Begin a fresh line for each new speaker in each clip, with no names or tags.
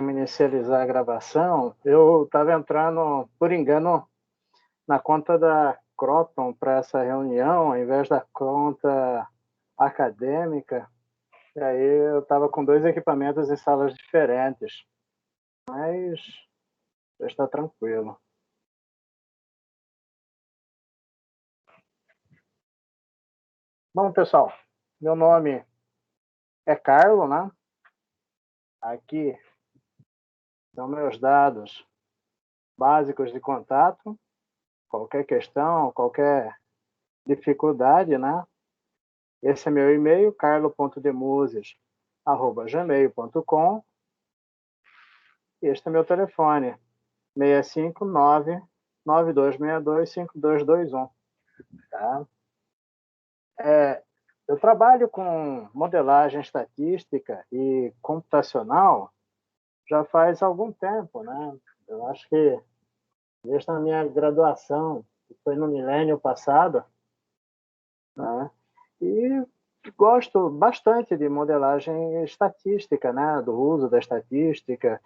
inicializar a gravação, eu estava entrando, por engano, na conta da Croton para essa reunião, ao invés da conta acadêmica. E aí eu estava com 2 equipamentos em salas diferentes. Mas já está tranquilo. Bom, pessoal, meu nome é Carlo, né? Aqui são meus dados básicos de contato. Qualquer questão, qualquer dificuldade, né? Esse é meu e-mail, carlo.demuses@gmail.com. E este é meu telefone, 659-9262-5221. Tá? Eu trabalho com modelagem estatística e computacional já faz algum tempo, né? Eu acho que desde a minha graduação, que foi no milênio passado, né? E gosto bastante de modelagem estatística, né? Do uso da estatística.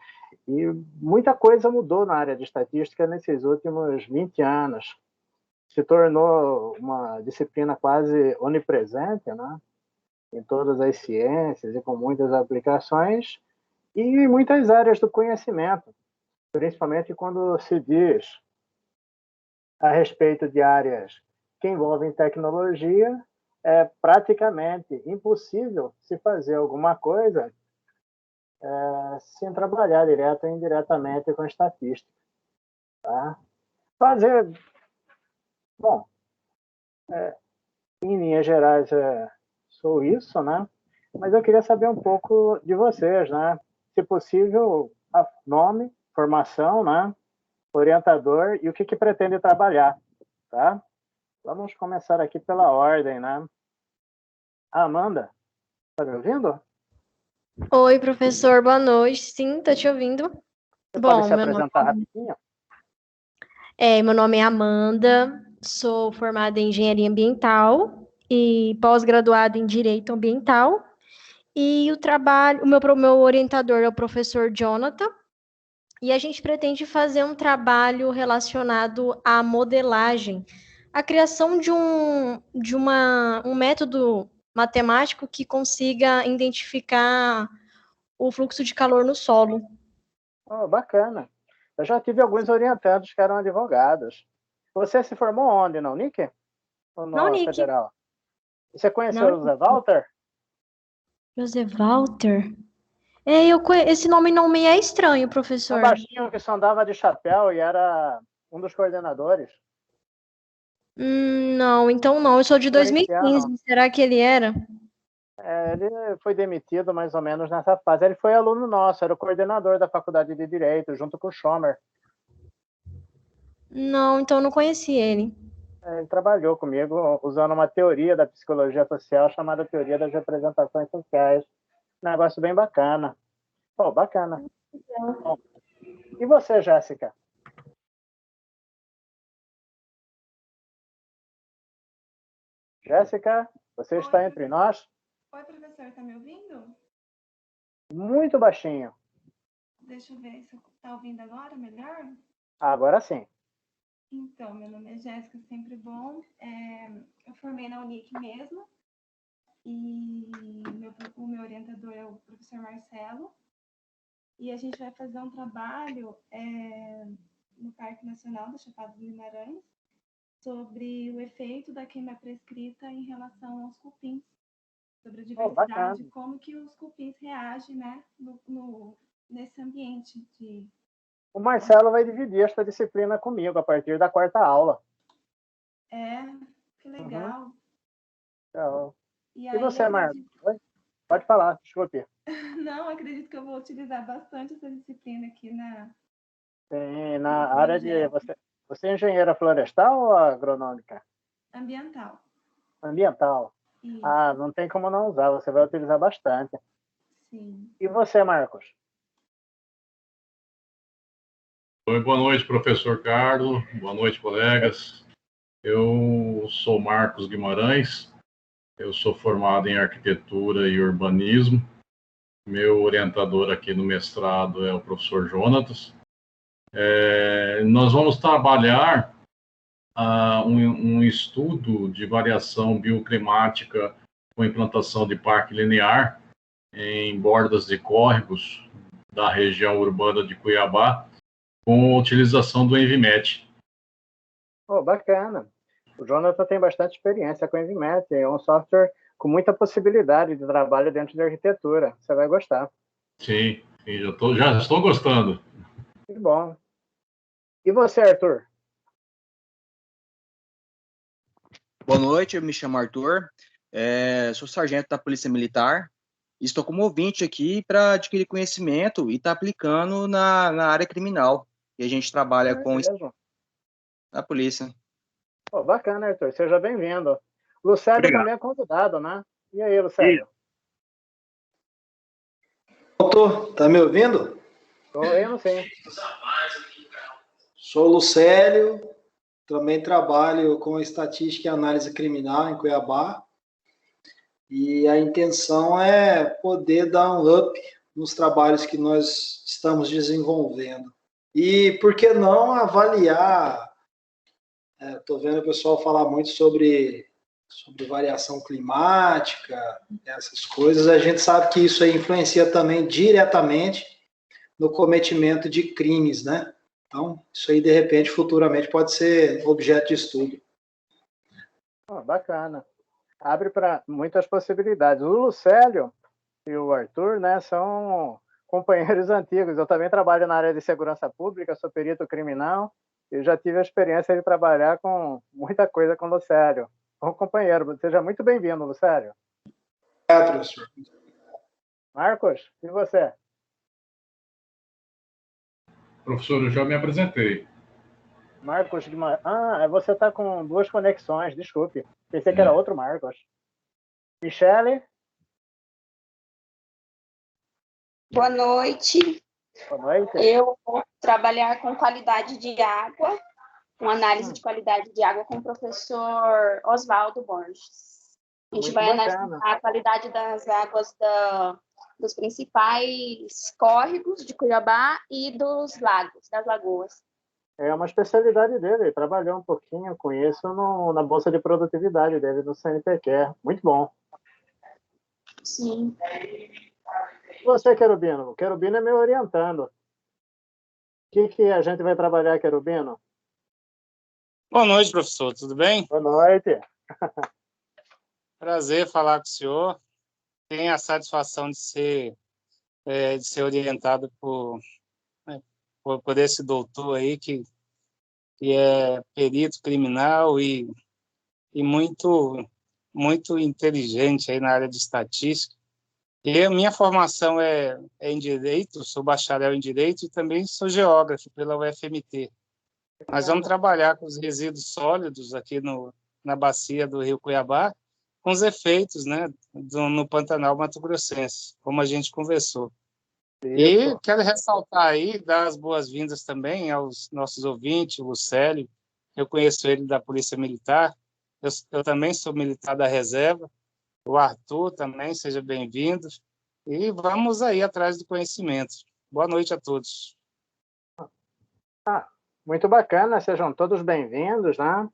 E muita coisa mudou na área de estatística nesses últimos 20 anos. Se tornou uma disciplina quase onipresente, né? Em todas as ciências e com muitas aplicações e em muitas áreas do conhecimento, principalmente quando se diz a respeito de áreas que envolvem tecnologia, é praticamente impossível se fazer alguma coisa sem trabalhar direto ou indiretamente com estatística. Tá? Fazer, bom, em linhas gerais, sou isso, né? Mas eu queria saber um pouco de vocês, né? Se possível, nome, formação, né? Orientador e o que pretende trabalhar, tá? Vamos começar aqui pela ordem, né? Amanda, tá me ouvindo?
Oi, professor, boa noite. Sim, tô te ouvindo.
Você pode
Bom,
se apresentar rapidinho?
meu nome é Amanda, sou formada em Engenharia Ambiental e pós-graduada em Direito Ambiental. E o meu orientador é o professor Jonathan, e a gente pretende fazer um trabalho relacionado à modelagem, a criação de um método matemático que consiga identificar o fluxo de calor no solo.
Oh, bacana. Eu já tive alguns orientandos que eram advogados. Você se formou onde, na Unic? Ou
Na
na
Unic.
Federal? Você
Na
conheceu o
Unic.
José Walter?
José Walter? Esse nome não me é estranho,
Um
professor.
baixinho que só andava de chapéu e era um dos coordenadores.
Não, então não. Eu sou de
Corintiano.
2015. Será que ele era?
Ele foi demitido mais ou menos nessa fase. Ele foi aluno nosso, era o coordenador da Faculdade de Direito, junto com o Schomer.
Não, então eu não conheci ele.
Ele trabalhou comigo usando uma teoria da psicologia social chamada teoria das representações sociais. Negócio bem bacana. Pô, bacana. Bom, e você, Jéssica? Jéssica, você está entre nós?
Oi, professor, tá me ouvindo?
Muito baixinho.
Deixa eu ver se tá ouvindo agora melhor.
Agora sim.
Então, meu nome é Jéssica, sempre bom. Eu formei na Unic mesmo. E o meu orientador é o professor Marcelo. E a gente vai fazer um trabalho no Parque Nacional da Chapada dos Guimarães sobre o efeito da queima prescrita em relação aos cupins, sobre a diversidade, como que os cupins reagem, né, nesse ambiente de...
O Marcelo vai dividir esta disciplina comigo a partir da 4ª aula.
Que legal.
Então,
E
você, Marcos? Pode falar, desculpe.
Não, acredito que eu vou utilizar bastante essa disciplina aqui
Sim, na área de... Você é engenheira florestal ou agronômica?
Ambiental.
Ambiental.
Isso.
Ah, não tem como não usar, você vai utilizar bastante.
Sim.
E você, Marcos?
Oi, boa noite, professor Carlos. Boa noite, colegas. Eu sou Marcos Guimarães. Eu sou formado em arquitetura e urbanismo. Meu orientador aqui no mestrado é o professor Jonatas. Nós vamos trabalhar um estudo de variação bioclimática com implantação de parque linear em bordas de córregos da região urbana de Cuiabá, com a utilização do Envimet.
Oh, bacana. O Jonathan tem bastante experiência com o Envimet, é um software com muita possibilidade de trabalho dentro de arquitetura. Você vai gostar.
Sim, já estou gostando.
Que bom. E você, Arthur?
Boa noite, eu me chamo Arthur, sou sargento da Polícia Militar, estou como ouvinte aqui para adquirir conhecimento e estar aplicando na área criminal, e a gente trabalha com a polícia.
Oh, bacana, Arthur, seja bem-vindo. Lucélio
Obrigado.
também é convidado, né? E aí, Lucélio?
Tá me ouvindo?
Estou ouvindo, sim.
Sou Lucélio, também trabalho com estatística e análise criminal em Cuiabá. E a intenção é poder dar um up nos trabalhos que nós estamos desenvolvendo. E por que não avaliar? Estou vendo o pessoal falar muito sobre variação climática, essas coisas. A gente sabe que isso aí influencia também diretamente no cometimento de crimes, né? Então, isso aí, de repente, futuramente pode ser objeto de estudo.
Oh, bacana. Abre para muitas possibilidades. O Lucélio e o Arthur, né, são companheiros antigos. Eu também trabalho na área de segurança pública, sou perito criminal, e já tive a experiência de trabalhar com muita coisa com o Lucélio. Um companheiro, seja muito bem-vindo, Lucélio.
Obrigado, professor.
Marcos, e você?
Professor, eu já me apresentei.
Marcos Guimarães. Você está com duas conexões, desculpe. Pensei que era outro Marcos. Michele?
Boa noite.
Boa noite.
Eu vou trabalhar com qualidade de água, com análise de qualidade de água com o professor Oswaldo Borges. A gente vai analisar a qualidade das águas dos principais córregos de Cuiabá e dos lagos, das lagoas.
É uma especialidade dele. Ele trabalhou um pouquinho com isso na Bolsa de Produtividade dele, no CNPq. Muito bom.
Sim.
Você, Querubino? Querubino é meu orientando. O que a gente vai trabalhar, Querubino?
Boa noite, professor. Tudo bem?
Boa noite.
Prazer falar com o senhor. Tenho a satisfação de ser orientado por esse doutor aí que é perito criminal e muito inteligente aí na área de estatística. E a minha formação é em Direito, sou bacharel em Direito e também sou geógrafo pela UFMT. Nós vamos trabalhar com os resíduos sólidos aqui na bacia do Rio Cuiabá, com os efeitos, né, no Pantanal Mato Grossense, como a gente conversou. Isso. E quero ressaltar aí, dar as boas-vindas também aos nossos ouvintes, o Lucélio, eu conheço ele da Polícia Militar, eu também sou militar da reserva, o Arthur também, seja bem-vindo, e vamos aí atrás do conhecimento. Boa noite a todos.
Muito bacana, sejam todos bem-vindos, né?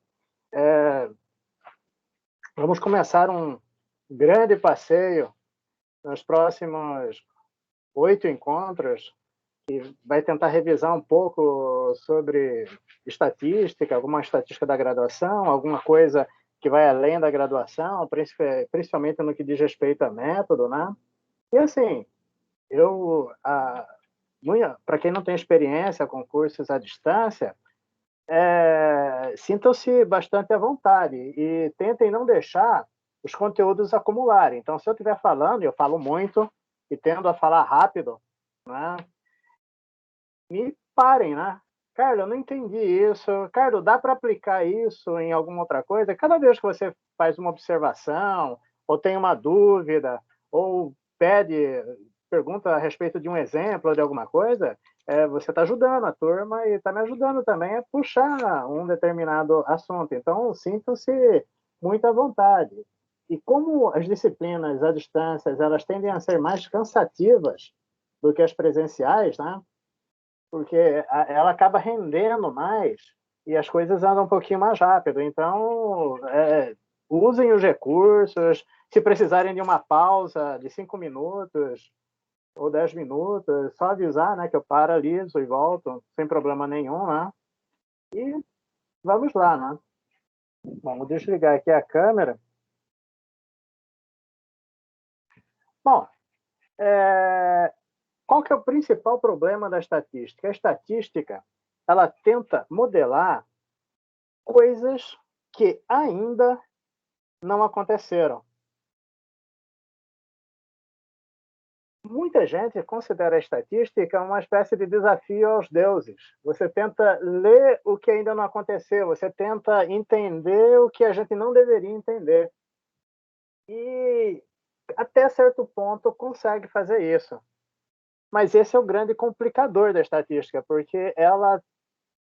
Vamos começar um grande passeio nos próximos 8 encontros, que vai tentar revisar um pouco sobre estatística, alguma estatística da graduação, alguma coisa que vai além da graduação, principalmente no que diz respeito a método, né? E assim, para quem não tem experiência com cursos à distância, sintam-se bastante à vontade e tentem não deixar os conteúdos acumularem. Então, se eu estiver falando, eu falo muito e tendo a falar rápido, né? Me parem, né? Carlos, eu não entendi isso. Carlos, dá para aplicar isso em alguma outra coisa? Cada vez que você faz uma observação, ou tem uma dúvida, ou pergunta a respeito de um exemplo ou de alguma coisa, você está ajudando a turma e está me ajudando também a puxar um determinado assunto. Então, sintam-se muito à vontade. E como as disciplinas à distância, elas tendem a ser mais cansativas do que as presenciais, né? Porque ela acaba rendendo mais e as coisas andam um pouquinho mais rápido. Então, usem os recursos. Se precisarem de uma pausa de 5 minutos ou 10 minutos, só avisar, né, que eu paraliso e volto sem problema nenhum, né? E vamos lá, né? Bom, vou desligar aqui a câmera. Bom, qual que é o principal problema da estatística? A estatística, ela tenta modelar coisas que ainda não aconteceram. Muita gente considera a estatística uma espécie de desafio aos deuses. Você tenta ler o que ainda não aconteceu, você tenta entender o que a gente não deveria entender. E até certo ponto consegue fazer isso. Mas esse é o grande complicador da estatística, porque ela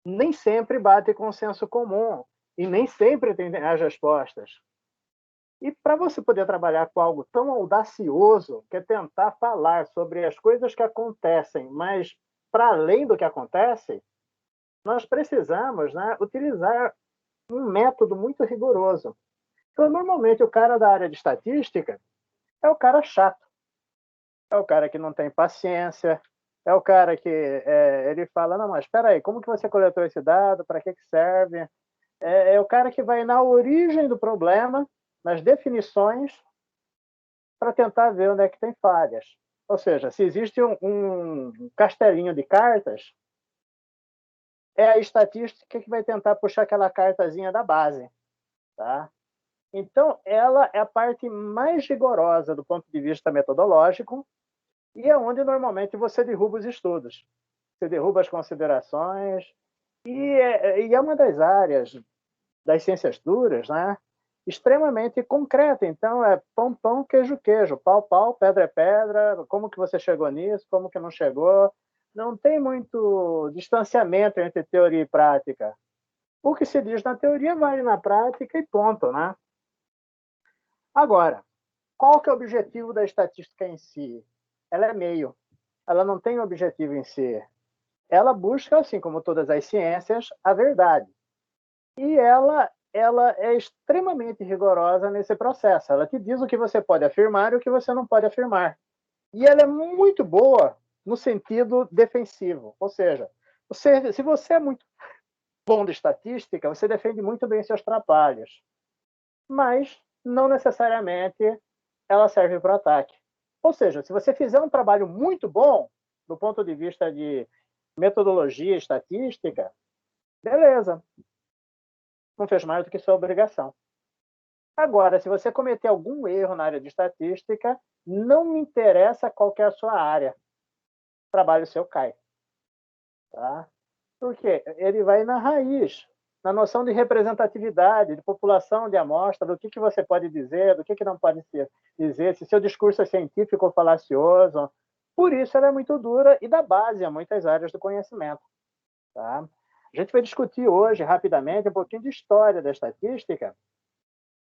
nem sempre bate com o senso comum e nem sempre tem as respostas. E para você poder trabalhar com algo tão audacioso, que é tentar falar sobre as coisas que acontecem, mas para além do que acontece, nós precisamos, né, utilizar um método muito rigoroso. Então, normalmente, o cara da área de estatística é o cara chato, é o cara que não tem paciência, é o cara que ele fala, não, mas espera aí, como que você coletou esse dado, para que serve? É o cara que vai na origem do problema, nas definições, para tentar ver onde é que tem falhas. Ou seja, se existe um castelinho de cartas, é a estatística que vai tentar puxar aquela cartazinha da base. Tá? Então, ela é a parte mais rigorosa do ponto de vista metodológico e é onde normalmente você derruba os estudos. Você derruba as considerações e é uma das áreas das ciências duras, né? Extremamente concreta. Então, é pão, pão, queijo, queijo, pau, pau, pedra é pedra, como que você chegou nisso, como que não chegou. Não tem muito distanciamento entre teoria e prática. O que se diz na teoria vale na prática e ponto, né? Agora, qual que é o objetivo da estatística em si? Ela é meio. Ela não tem objetivo em si. Ela busca, assim como todas as ciências, a verdade. E ela é extremamente rigorosa nesse processo. Ela te diz o que você pode afirmar e o que você não pode afirmar. E ela é muito boa no sentido defensivo. Ou seja, se você é muito bom de estatística, você defende muito bem seus trabalhos. Mas não necessariamente ela serve para o ataque. Ou seja, se você fizer um trabalho muito bom, do ponto de vista de metodologia estatística, beleza. Não fez mais do que sua obrigação. Agora, se você cometer algum erro na área de estatística, não me interessa qual que é a sua área. O trabalho seu cai. Tá? Por quê? Ele vai na raiz, na noção de representatividade, de população de amostra, do que você pode dizer, do que não pode dizer, se seu discurso é científico ou falacioso. Por isso ela é muito dura e dá base a muitas áreas do conhecimento. Tá? A gente vai discutir hoje, rapidamente, um pouquinho de história da estatística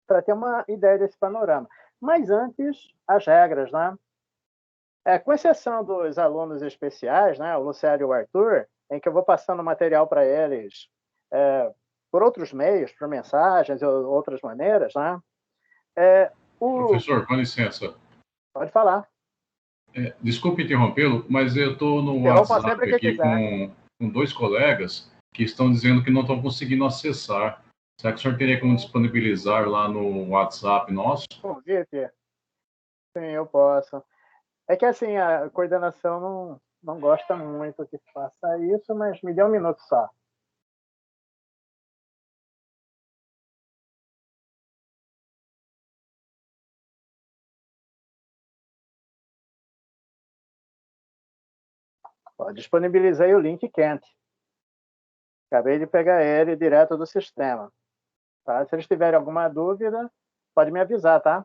para ter uma ideia desse panorama. Mas antes, as regras, né? Com exceção dos alunos especiais, né, o Luciano e o Arthur, em que eu vou passando material para eles por outros meios, por mensagens ou outras maneiras, né?
Professor, com licença.
Pode falar.
Desculpe interrompê-lo, mas eu estou no WhatsApp aqui com 2 colegas que estão dizendo que não estão conseguindo acessar. Será que o senhor teria como disponibilizar lá no WhatsApp nosso?
Convite? Sim, eu posso. É que assim, a coordenação não gosta muito que faça isso, mas me dê um minuto só. Disponibilizei o link quente. Acabei de pegar ele direto do sistema. Tá? Se eles tiverem alguma dúvida, pode me avisar, tá?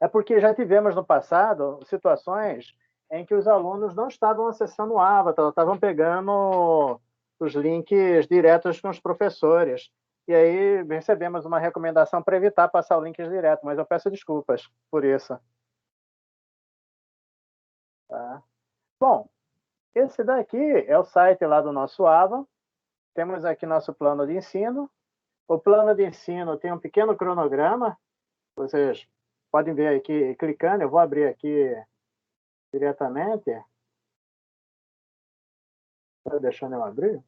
É porque já tivemos no passado situações em que os alunos não estavam acessando o Avatar, estavam pegando os links diretos com os professores. e aí recebemos uma recomendação para evitar passar o link direto, mas eu peço desculpas por isso. Tá? Bom, esse daqui é o site lá do nosso AVA. Temos aqui nosso plano de ensino. O plano de ensino tem um pequeno cronograma. Vocês podem ver aqui clicando. Eu vou abrir aqui diretamente. Está deixando eu abrir?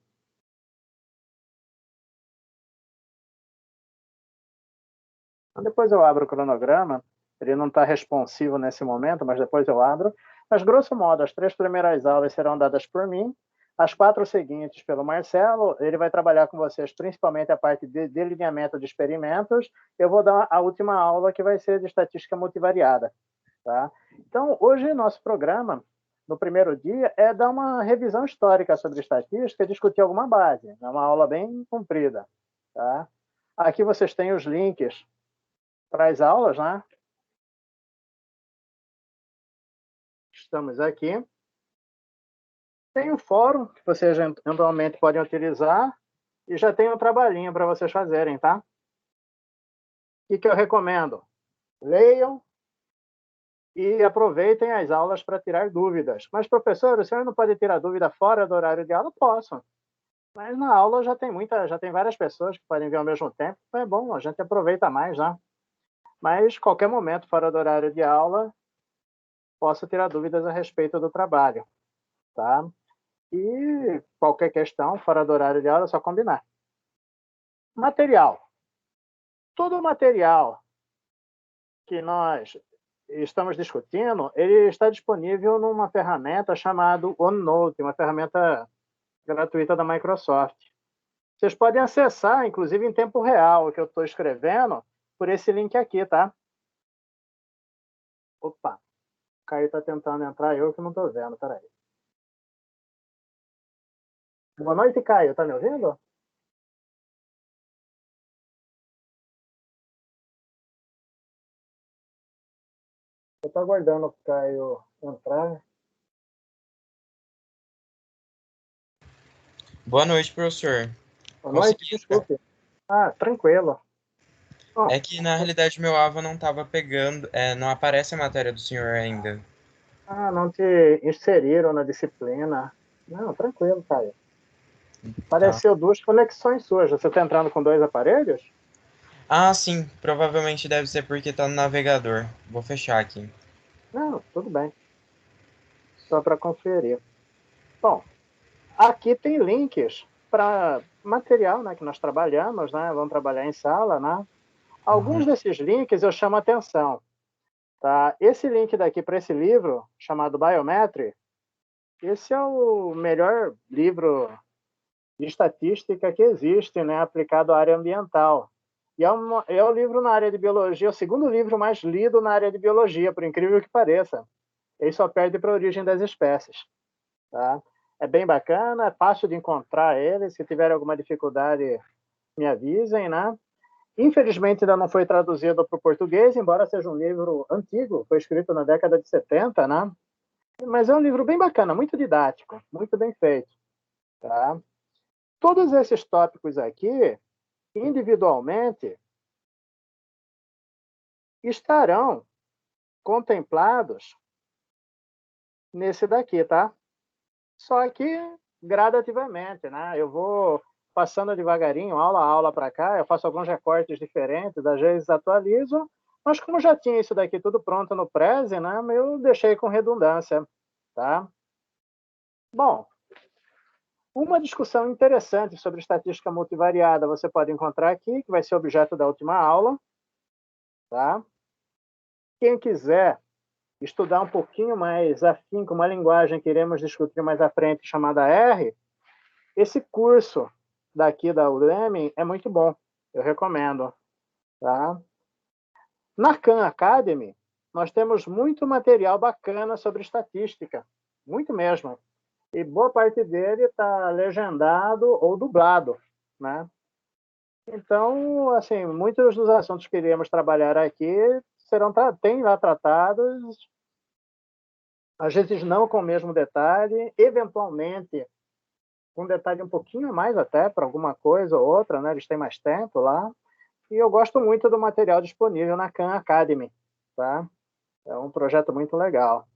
Depois eu abro o cronograma. Ele não está responsivo nesse momento, mas depois eu abro. Mas, grosso modo, as 3 primeiras aulas serão dadas por mim. As 4 seguintes pelo Marcelo. Ele vai trabalhar com vocês principalmente a parte de delineamento de experimentos. Eu vou dar a última aula, que vai ser de estatística multivariada. Tá? Então, hoje, nosso programa, no primeiro dia, é dar uma revisão histórica sobre estatística e discutir alguma base. É uma aula bem comprida. Tá? Aqui vocês têm os links para as aulas, né? Estamos aqui. Tem o fórum, que vocês eventualmente podem utilizar, e já tem um trabalhinho para vocês fazerem, tá? O que eu recomendo? Leiam e aproveitem as aulas para tirar dúvidas. Mas, professor, o senhor não pode tirar dúvida fora do horário de aula? Posso. Mas na aula já tem várias pessoas que podem vir ao mesmo tempo. Então é bom, a gente aproveita mais, né? Mas, qualquer momento, fora do horário de aula, posso tirar dúvidas a respeito do trabalho, tá? E qualquer questão, fora do horário de aula, é só combinar. Material. Todo o material que nós estamos discutindo, ele está disponível numa ferramenta chamada OneNote, uma ferramenta gratuita da Microsoft. Vocês podem acessar, inclusive em tempo real, o que eu estou escrevendo, por esse link aqui, tá? Opa, o Caio está tentando entrar, eu que não estou vendo, peraí. Boa noite, Caio, tá me ouvindo? Eu estou aguardando o Caio entrar.
Boa noite, professor.
Boa noite, desculpe. Ah, tranquilo. Oh,
É que, na realidade, meu AVA não estava pegando, não aparece a matéria do senhor ainda.
Ah, não te inseriram na disciplina. Não, tranquilo, Caio. Apareceu duas conexões suas. Você está entrando com 2 aparelhos?
Ah, sim. Provavelmente deve ser porque está no navegador. Vou fechar aqui.
Não, tudo bem. Só para conferir. Bom, aqui tem links para material, né, que nós trabalhamos, né? Vamos trabalhar em sala, né? Alguns desses links eu chamo a atenção. Tá? Esse link daqui para esse livro, chamado Biometry, esse é o melhor livro de estatística que existe, né, aplicado à área ambiental. E é o livro na área de biologia, o segundo livro mais lido na área de biologia, por incrível que pareça. Ele só perde para a origem das espécies. Tá? É bem bacana, é fácil de encontrar ele. Se tiver alguma dificuldade, me avisem, né? Infelizmente, ainda não foi traduzido para o português, embora seja um livro antigo, foi escrito na década de 70, né? Mas é um livro bem bacana, muito didático, muito bem feito. Tá? Todos esses tópicos aqui, individualmente, estarão contemplados nesse daqui, tá? Só que gradativamente, né? Eu vou passando devagarinho, aula a aula para cá, eu faço alguns recortes diferentes, às vezes atualizo, mas como já tinha isso daqui tudo pronto no Prezi, né? Eu deixei com redundância, tá? Bom, uma discussão interessante sobre estatística multivariada você pode encontrar aqui, que vai ser objeto da última aula, tá? Quem quiser estudar um pouquinho mais afim com uma linguagem que iremos discutir mais à frente, chamada R, esse curso daqui da Udemy é muito bom, eu recomendo. Tá? Na Khan Academy, nós temos muito material bacana sobre estatística, muito mesmo. E boa parte dele está legendado ou dublado. Né? Então, assim, muitos dos assuntos que iremos trabalhar aqui tem lá tratados, às vezes não com o mesmo detalhe, eventualmente com detalhe um pouquinho a mais até, para alguma coisa ou outra, né? Eles têm mais tempo lá. E eu gosto muito do material disponível na Khan Academy, tá? É um projeto muito legal.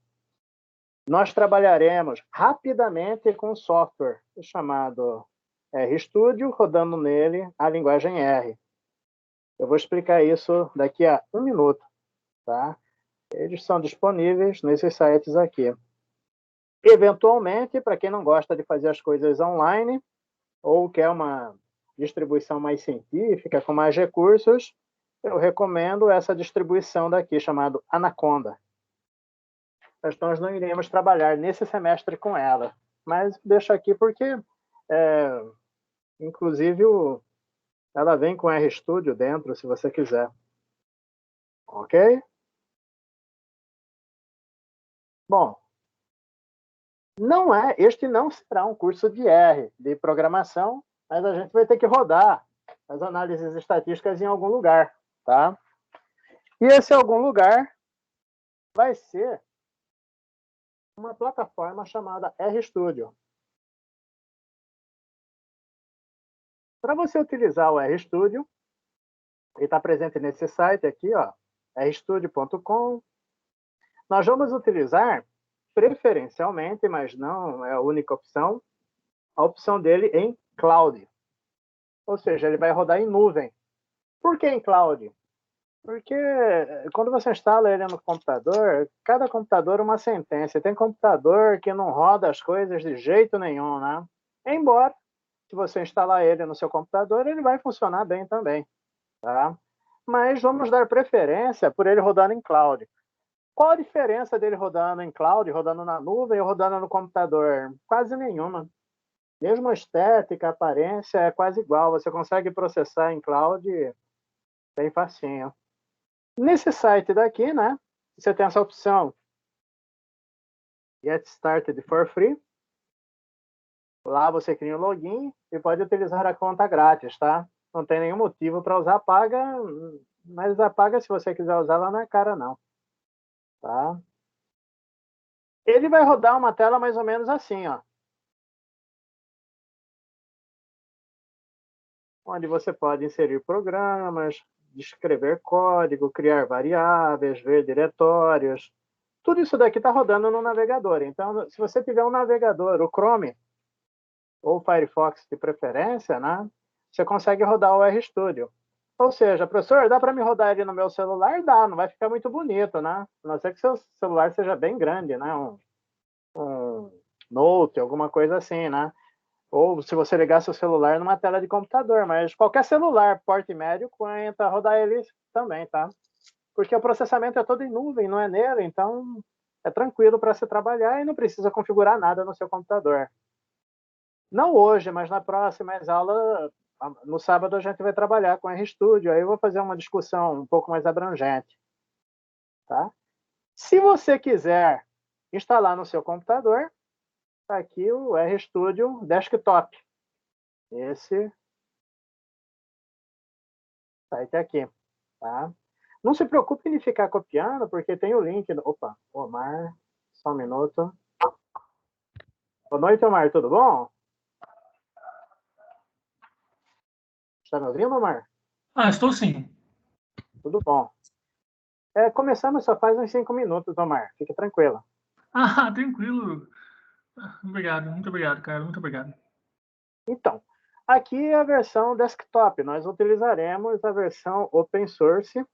Nós trabalharemos rapidamente com um software chamado RStudio, rodando nele a linguagem R. Eu vou explicar isso daqui a 1 minuto, tá? Eles são disponíveis nesses sites aqui. Eventualmente, para quem não gosta de fazer as coisas online ou quer uma distribuição mais científica, com mais recursos, eu recomendo essa distribuição daqui, chamada Anaconda. Mas nós não iremos trabalhar nesse semestre com ela. Mas deixo aqui porque, inclusive, ela vem com RStudio dentro, se você quiser. Ok? Bom, este não será um curso de R, de programação, mas a gente vai ter que rodar as análises estatísticas em algum lugar, tá? E esse algum lugar vai ser uma plataforma chamada RStudio. Para você utilizar o RStudio, ele está presente nesse site aqui, ó, rstudio.com. Nós vamos utilizar preferencialmente, mas não é a única opção, a opção dele em cloud. Ou seja, ele vai rodar em nuvem. Por que em cloud? Porque quando você instala ele no computador, cada computador é uma sentença. Tem computador que não roda as coisas de jeito nenhum, né? Embora, se você instalar ele no seu computador, ele vai funcionar bem também, tá? Mas vamos dar preferência por ele rodando em cloud. Qual a diferença dele rodando em cloud, rodando na nuvem ou rodando no computador? Quase nenhuma. Mesmo a estética, a aparência é quase igual. Você consegue processar em cloud bem facinho. Nesse site daqui, né, você tem essa opção Get Started for Free. Lá você cria um login e pode utilizar a conta grátis, tá? Não tem nenhum motivo para usar a paga, mas a paga, se você quiser usar, ela não é cara, não. Tá? Ele vai rodar uma tela mais ou menos assim, ó. Onde você pode inserir programas, escrever código, criar variáveis, ver diretórios. Tudo isso daqui está rodando no navegador. Então, se você tiver um navegador, o Chrome, ou o Firefox de preferência, né, você consegue rodar o RStudio. Ou seja, professor, dá para me rodar ele no meu celular? Dá, não vai ficar muito bonito, né? A não ser que seu celular seja bem grande, né? Um Note, alguma coisa assim, né? Ou se você ligar seu celular numa tela de computador, mas qualquer celular, porte médio, aguenta rodar ele também, tá? Porque o processamento é todo em nuvem, não é nele, então é tranquilo para se trabalhar e não precisa configurar nada no seu computador. Não hoje, mas na próxima aula, no sábado, a gente vai trabalhar com RStudio, aí eu vou fazer uma discussão um pouco mais abrangente. Tá? Se você quiser instalar no seu computador, está aqui o RStudio Desktop. Esse site aqui. Tá? Não se preocupe em ficar copiando, porque tem o link. Opa, Omar, só um minuto. Boa noite, Omar, tudo bom? Está me ouvindo, Omar?
Estou sim.
Tudo bom. Começamos só faz uns 5 minutos, Omar. Fique tranquilo.
Tranquilo. Obrigado, muito obrigado, cara, muito obrigado.
Então, aqui é a versão desktop. Nós utilizaremos a versão open source.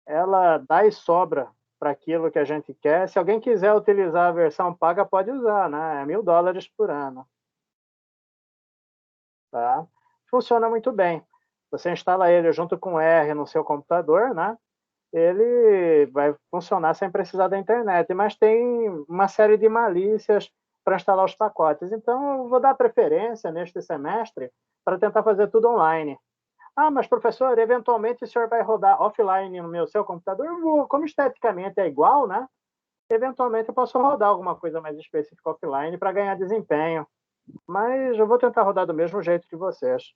Ela dá e sobra para aquilo que a gente quer. Se alguém quiser utilizar a versão paga, pode usar, né? É $1.000 por ano. Tá? Funciona muito bem. Você instala ele junto com R no seu computador, né? Ele vai funcionar sem precisar da internet, mas tem uma série de malícias para instalar os pacotes. Então, eu vou dar preferência neste semestre para tentar fazer tudo online. Mas professor, eventualmente o senhor vai rodar offline no seu computador? Eu vou, como esteticamente é igual, né? Eventualmente eu posso rodar alguma coisa mais específica offline para ganhar desempenho. Mas eu vou tentar rodar do mesmo jeito que vocês.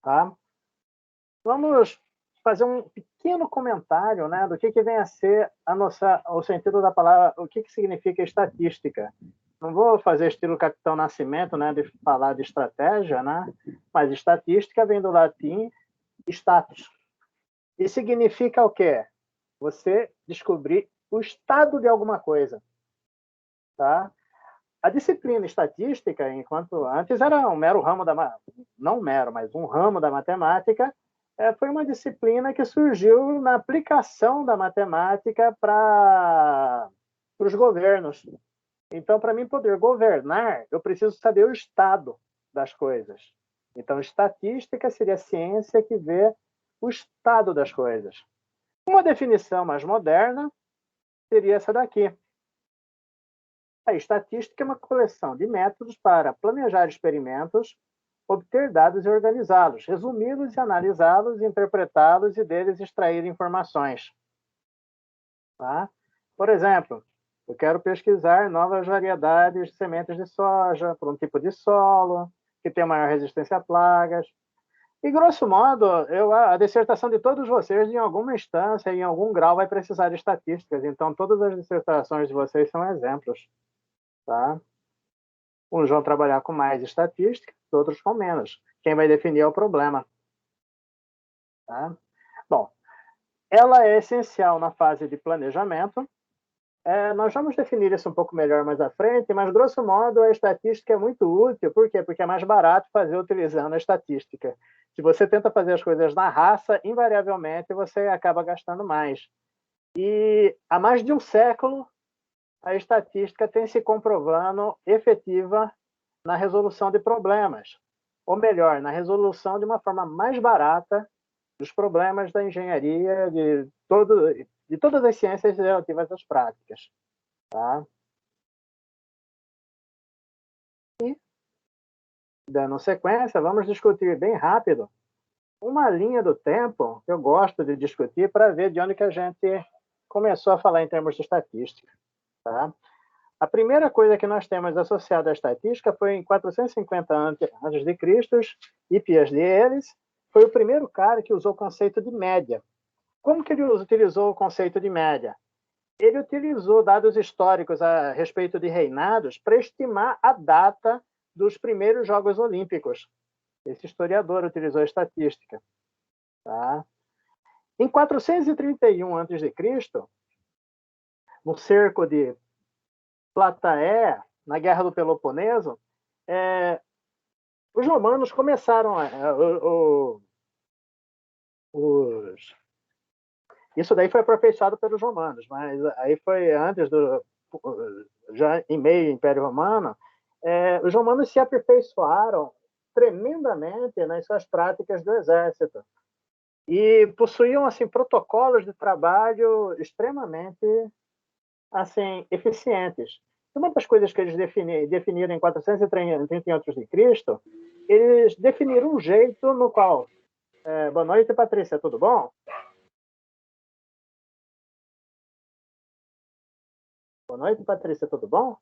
Tá? Vamos fazer um pequeno comentário, né, do que vem a ser o sentido da palavra, o que significa estatística. não vou fazer estilo Capitão Nascimento, né, de falar de estratégia, né, mas estatística vem do latim status. E significa o quê? Você descobrir o estado de alguma coisa. Tá? A disciplina estatística, enquanto antes era um mero ramo não mero, mas um ramo da matemática, foi uma disciplina que surgiu na aplicação da matemática para os governos. Então, para mim poder governar, eu preciso saber o estado das coisas. Então, estatística seria a ciência que vê o estado das coisas. Uma definição mais moderna seria essa daqui. A estatística é uma coleção de métodos para planejar experimentos, obter dados e organizá-los, resumi-los e analisá-los, interpretá-los e deles extrair informações. Tá? Por exemplo, eu quero pesquisar novas variedades de sementes de soja para um tipo de solo que tem maior resistência a plagas. E, grosso modo, a dissertação de todos vocês, em alguma instância, em algum grau, vai precisar de estatísticas. Então, todas as dissertações de vocês são exemplos. Tá? Uns vão trabalhar com mais estatística, outros com menos. Quem vai definir é o problema. Tá? Bom, ela é essencial na fase de planejamento. Nós vamos definir isso um pouco melhor mais à frente, mas, grosso modo, a estatística é muito útil. Por quê? Porque é mais barato fazer utilizando a estatística. Se você tenta fazer as coisas na raça, invariavelmente você acaba gastando mais. E há mais de um século, a estatística tem se comprovando efetiva na resolução de problemas. Ou melhor, na resolução de uma forma mais barata dos problemas da engenharia, de todas as ciências relativas às práticas. Tá? E, dando sequência, vamos discutir bem rápido uma linha do tempo que eu gosto de discutir para ver de onde que a gente começou a falar em termos de estatística. Tá? A primeira coisa que nós temos associada à estatística foi em 450 a.C., Hippias de Elis foi o primeiro cara que usou o conceito de média. Como que ele utilizou o conceito de média? Ele utilizou dados históricos a respeito de reinados para estimar a data dos primeiros Jogos Olímpicos. Esse historiador utilizou a estatística. Tá? Em 431 a.C., no cerco de Plataea, na Guerra do Peloponeso, os romanos começaram isso daí foi aperfeiçoado pelos romanos, mas aí foi antes já em meio Império Romano, os romanos se aperfeiçoaram tremendamente nas suas práticas do exército e possuíam assim protocolos de trabalho extremamente assim eficientes. Uma das coisas que eles definiram em 430 a.C., eles definiram um jeito no qual... boa noite, Patrícia, tudo bom? Boa noite, Patrícia, tudo bom?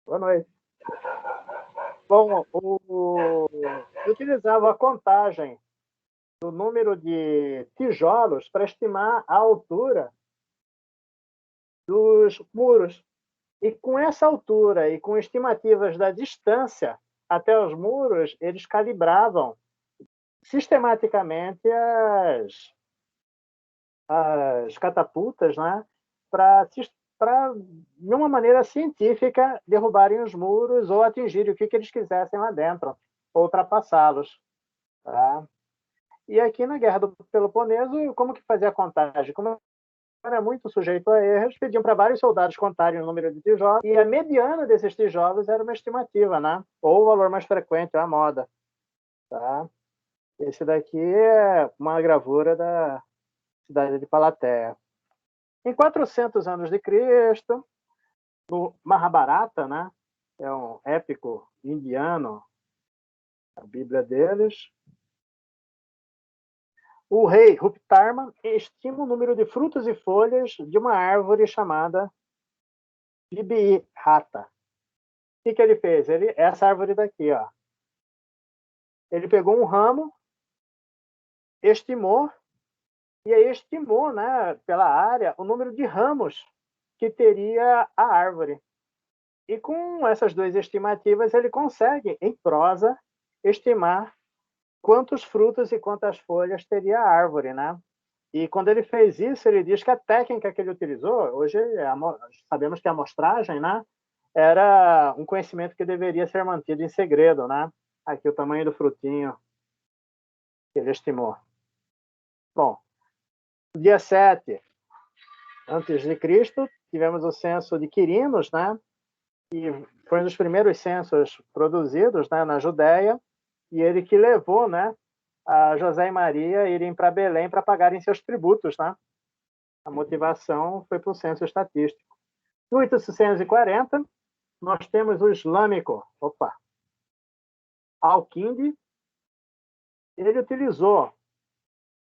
Boa noite. Bom, utilizava a contagem do número de tijolos para estimar a altura dos muros. E com essa altura e com estimativas da distância até os muros, eles calibravam sistematicamente as catapultas, né, para, de uma maneira científica, derrubarem os muros ou atingirem o que eles quisessem lá dentro, ou ultrapassá-los. Tá? E aqui na Guerra do Peloponeso, como que fazia a contagem? Como era muito sujeito a erros, pediam para vários soldados contarem o número de tijolos, e a mediana desses tijolos era uma estimativa, né? Ou o valor mais frequente, a moda. Tá? Esse daqui é uma gravura da cidade de Palateia. Em 400 anos de Cristo, no Mahabharata, né? É um épico indiano, a Bíblia deles, o rei Ruptarma estima o número de frutos e folhas de uma árvore chamada Vibhirata. O que ele fez? Essa árvore daqui, ó. Ele pegou um ramo, estimou e aí estimou, né, pela área, o número de ramos que teria a árvore. E com essas duas estimativas, ele consegue, em prosa, estimar quantos frutos e quantas folhas teria a árvore, né? E quando ele fez isso, ele diz que a técnica que ele utilizou, hoje sabemos que a amostragem, né, era um conhecimento que deveria ser mantido em segredo, né? Aqui o tamanho do frutinho que ele estimou. Bom, dia 7 antes de Cristo, tivemos o censo de Quirinos, né? E foi um dos primeiros censos produzidos, né, na Judéia, e ele que levou, né, a José e Maria irem para Belém para pagarem seus tributos, né? A motivação foi para o censo estatístico. Em 1840, nós temos o islâmico, Al-Kindi. Ele utilizou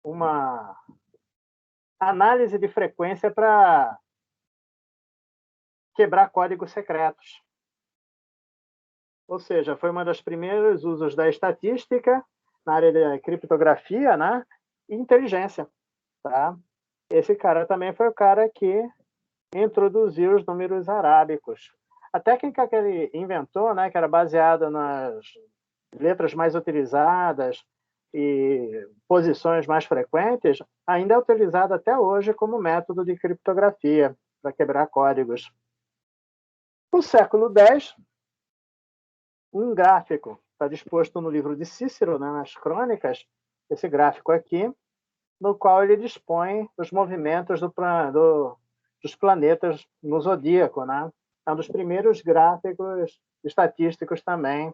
uma análise de frequência para quebrar códigos secretos. Ou seja, foi um dos primeiros usos da estatística na área da criptografia, né, e inteligência. Tá? Esse cara também foi o cara que introduziu os números arábicos. A técnica que ele inventou, né, que era baseada nas letras mais utilizadas e posições mais frequentes, ainda é utilizada até hoje como método de criptografia para quebrar códigos. No século X, um gráfico está disposto no livro de Cícero, né, nas Crônicas, esse gráfico aqui, no qual ele dispõe os movimentos dos planetas no zodíaco, né? É um dos primeiros gráficos estatísticos também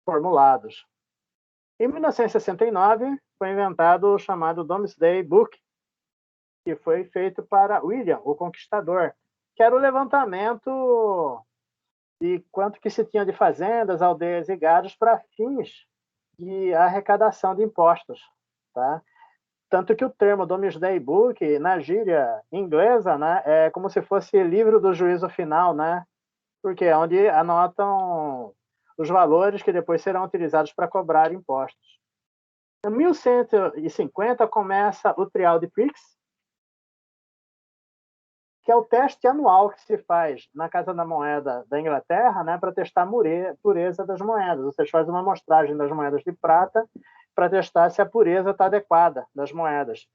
formulados. Em 1969, foi inventado o chamado Domesday Book, que foi feito para William, o Conquistador, que era o levantamento de quanto que se tinha de fazendas, aldeias e gados para fins de arrecadação de impostos. Tá? Tanto que o termo Domesday Book, na gíria inglesa, né, é como se fosse livro do juízo final, né? Porque é onde anotam os valores que depois serão utilizados para cobrar impostos. Em 1150 começa o Trial de Prix, que é o teste anual que se faz na Casa da Moeda da Inglaterra, né, para testar a pureza das moedas. Você faz uma amostragem das moedas de prata para testar se a pureza está adequada das moedas.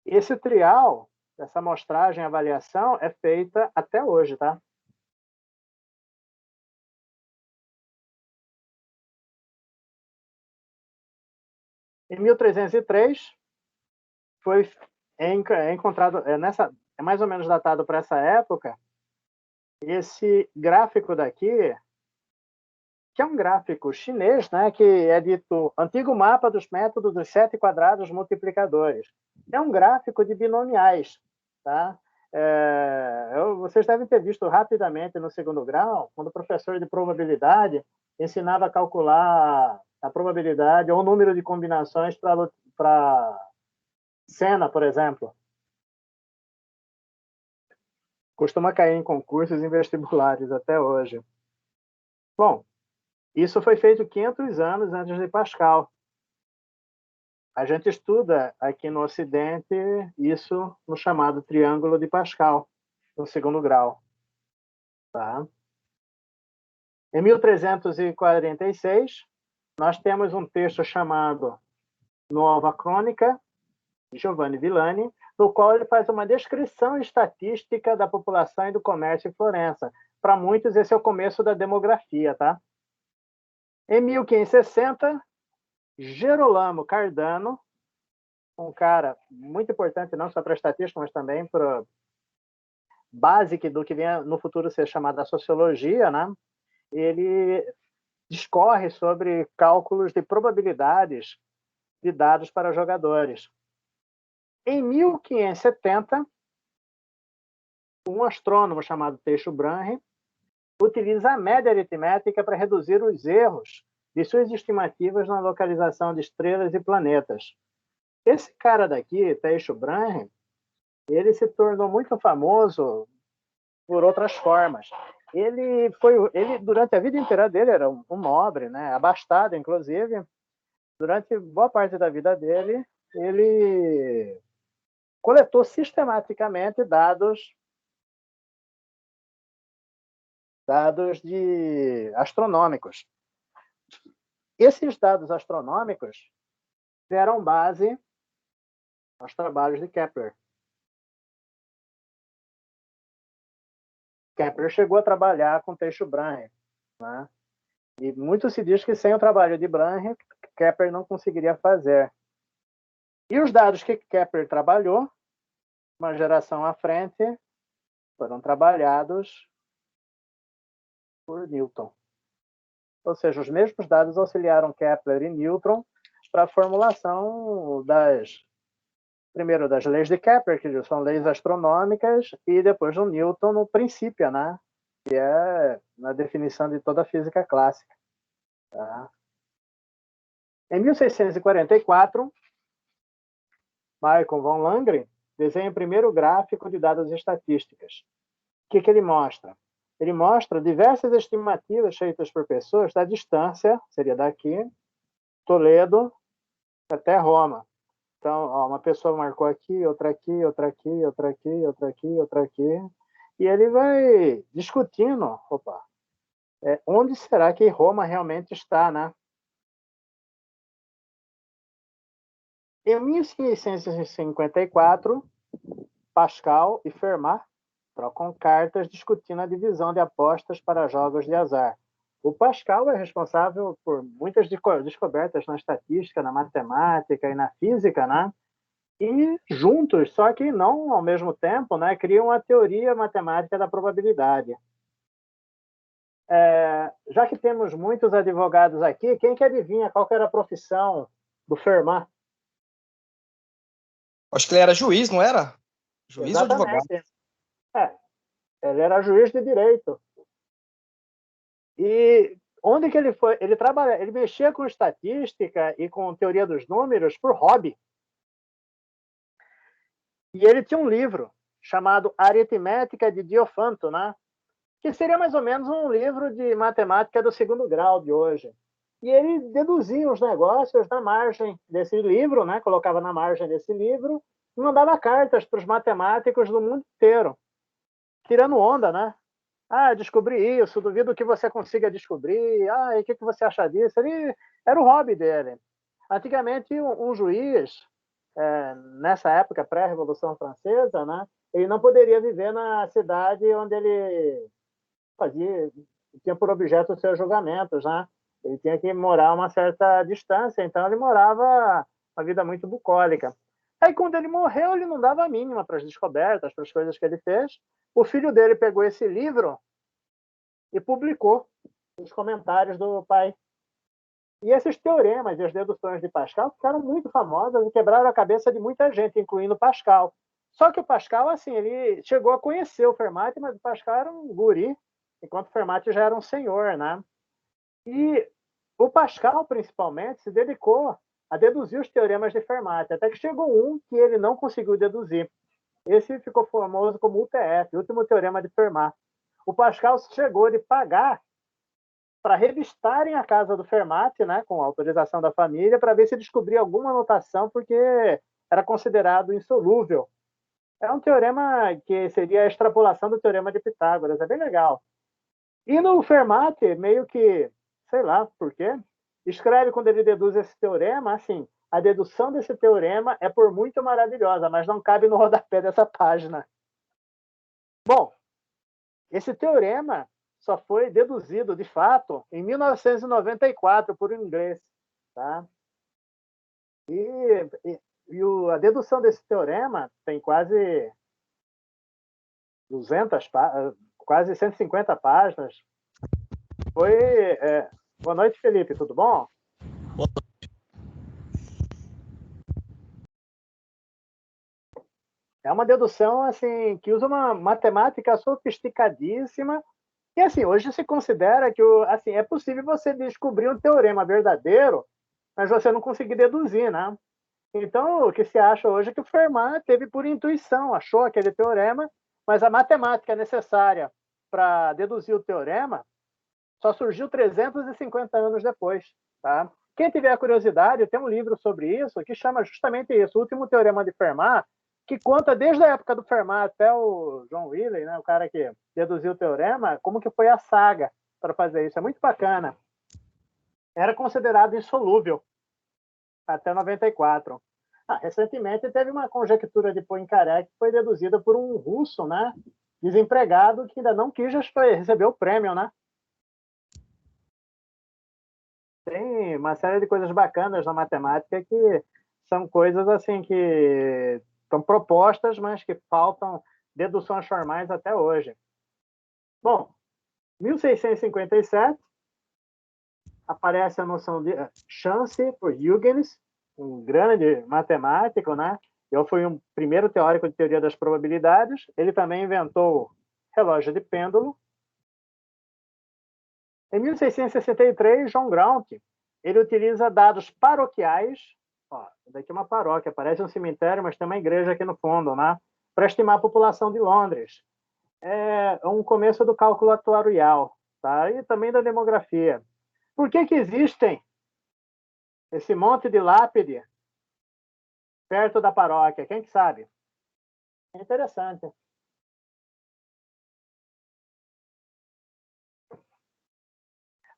Esse trial, essa amostragem, avaliação, é feita até hoje, tá? Em 1303, foi encontrado, é mais ou menos datado para essa época, esse gráfico daqui, que é um gráfico chinês, né, que é dito antigo mapa dos métodos dos 7 quadrados multiplicadores. É um gráfico de binomiais. Tá? Vocês devem ter visto rapidamente no segundo grau, quando o professor de probabilidade ensinava a calcular a probabilidade ou o número de combinações para cena, por exemplo. Costuma cair em concursos e em vestibulares até hoje. Bom, isso foi feito 500 anos antes de Pascal. A gente estuda aqui no Ocidente isso no chamado Triângulo de Pascal, no segundo grau. Tá? Em 1346, nós temos um texto chamado Nova Crônica, de Giovanni Villani, no qual ele faz uma descrição estatística da população e do comércio em Florença. Para muitos, esse é o começo da demografia. Tá? Em 1560, Gerolamo Cardano, um cara muito importante não só para a estatística, mas também para a base do que vem no futuro ser chamada sociologia, né? Ele discorre sobre cálculos de probabilidades de dados para jogadores. Em 1570, um astrônomo chamado Tycho Brahe utiliza a média aritmética para reduzir os erros de suas estimativas na localização de estrelas e planetas. Esse cara daqui, Tycho Brahe, ele se tornou muito famoso por outras formas. Ele durante a vida inteira dele era um nobre, né, abastado, inclusive. Durante boa parte da vida dele, ele coletou sistematicamente dados astronômicos. Esses dados astronômicos deram base aos trabalhos de Kepler. Kepler chegou a trabalhar com Tycho-Brahe, né? E muito se diz que sem o trabalho de Brahe, Kepler não conseguiria fazer. E os dados que Kepler trabalhou, uma geração à frente, foram trabalhados por Newton. Ou seja, os mesmos dados auxiliaram Kepler e Newton para a formulação primeiro das leis de Kepler, que são leis astronômicas, e depois do Newton no princípio, né? Que é na definição de toda a física clássica. Tá? Em 1644, Michael von Langren desenha o primeiro gráfico de dados estatísticas. O que ele mostra? Ele mostra diversas estimativas feitas por pessoas da distância, seria daqui, Toledo, até Roma. Então, uma pessoa marcou aqui, outra aqui, outra aqui, outra aqui, outra aqui, outra aqui. E ele vai discutindo, onde será que Roma realmente está, né? Em 1654, Pascal e Fermat trocam cartas discutindo a divisão de apostas para jogos de azar. O Pascal é responsável por muitas descobertas na estatística, na matemática e na física, né? E juntos, só que não ao mesmo tempo, né, criam a teoria matemática da probabilidade. Já que temos muitos advogados aqui, quem que adivinha qual que era a profissão do Fermat?
Acho que ele era juiz, não era? Juiz ou advogado?
Ele era juiz de direito. E onde que ele foi? Ele mexia com estatística e com teoria dos números por hobby. E ele tinha um livro chamado Aritmética de Diofanto, né? Que seria mais ou menos um livro de matemática do segundo grau de hoje. E ele deduzia os negócios na margem desse livro, né? Colocava na margem desse livro e mandava cartas para os matemáticos do mundo inteiro, tirando onda, né? Descobri isso, duvido que você consiga descobrir. E o que você acha disso? Era o hobby dele. Antigamente, um juiz, nessa época pré-Revolução Francesa, né, ele não poderia viver na cidade onde ele tinha por objeto os seus julgamentos, né? Ele tinha que morar a uma certa distância, então ele morava uma vida muito bucólica. Aí, quando ele morreu, ele não dava a mínima para as descobertas, para as coisas que ele fez. O filho dele pegou esse livro e publicou os comentários do pai. E esses teoremas e as deduções de Pascal ficaram muito famosas e quebraram a cabeça de muita gente, incluindo Pascal. Só que o Pascal, assim, ele chegou a conhecer o Fermat, mas o Pascal era um guri, enquanto o Fermat já era um senhor, né? E o Pascal, principalmente, se dedicou a deduzir os teoremas de Fermat, até que chegou um que ele não conseguiu deduzir. Esse ficou famoso como UTF, Último Teorema de Fermat. O Pascal chegou de pagar para revistarem a casa do Fermat, né, com a autorização da família, para ver se descobria alguma anotação, porque era considerado insolúvel. É um teorema que seria a extrapolação do Teorema de Pitágoras, é bem legal. E no Fermat, meio que, sei lá por quê, escreve quando ele deduz esse teorema, assim, a dedução desse teorema é por muito maravilhosa, mas não cabe no rodapé dessa página. Bom, esse teorema só foi deduzido, de fato, em 1994 por um inglês. Tá? A dedução desse teorema tem quase 150 páginas. Boa noite, Felipe, tudo bom?
Boa noite.
É uma dedução assim, que usa uma matemática sofisticadíssima. E assim, hoje se considera que assim, é possível você descobrir um teorema verdadeiro, mas você não conseguir deduzir, né? Então, o que se acha hoje é que o Fermat teve por intuição, achou aquele teorema, mas a matemática necessária para deduzir o teorema só surgiu 350 anos depois. Tá? Quem tiver curiosidade, tem um livro sobre isso que chama justamente isso, O Último Teorema de Fermat, que conta desde a época do Fermat até o John Wheeler, né, o cara que deduziu o teorema, como que foi a saga para fazer isso. É muito bacana. Era considerado insolúvel até 94. Recentemente teve uma conjectura de Poincaré que foi deduzida por um russo, né, desempregado, que ainda não quis receber o prêmio, né? Tem uma série de coisas bacanas na matemática que são coisas assim que estão propostas, mas que faltam deduções formais até hoje. Bom, 1657 aparece a noção de chance por Huygens, um grande matemático, né? Ele foi um primeiro teórico de teoria das probabilidades. Ele também inventou relógio de pêndulo. Em 1663, John Graunt, ele utiliza dados paroquiais. Ó, daqui é uma paróquia, parece um cemitério, mas tem uma igreja aqui no fundo, né? Para estimar a população de Londres. É um começo do cálculo atuarial, tá? E também da demografia. Por que existem esse monte de lápide perto da paróquia? Quem que sabe? É interessante.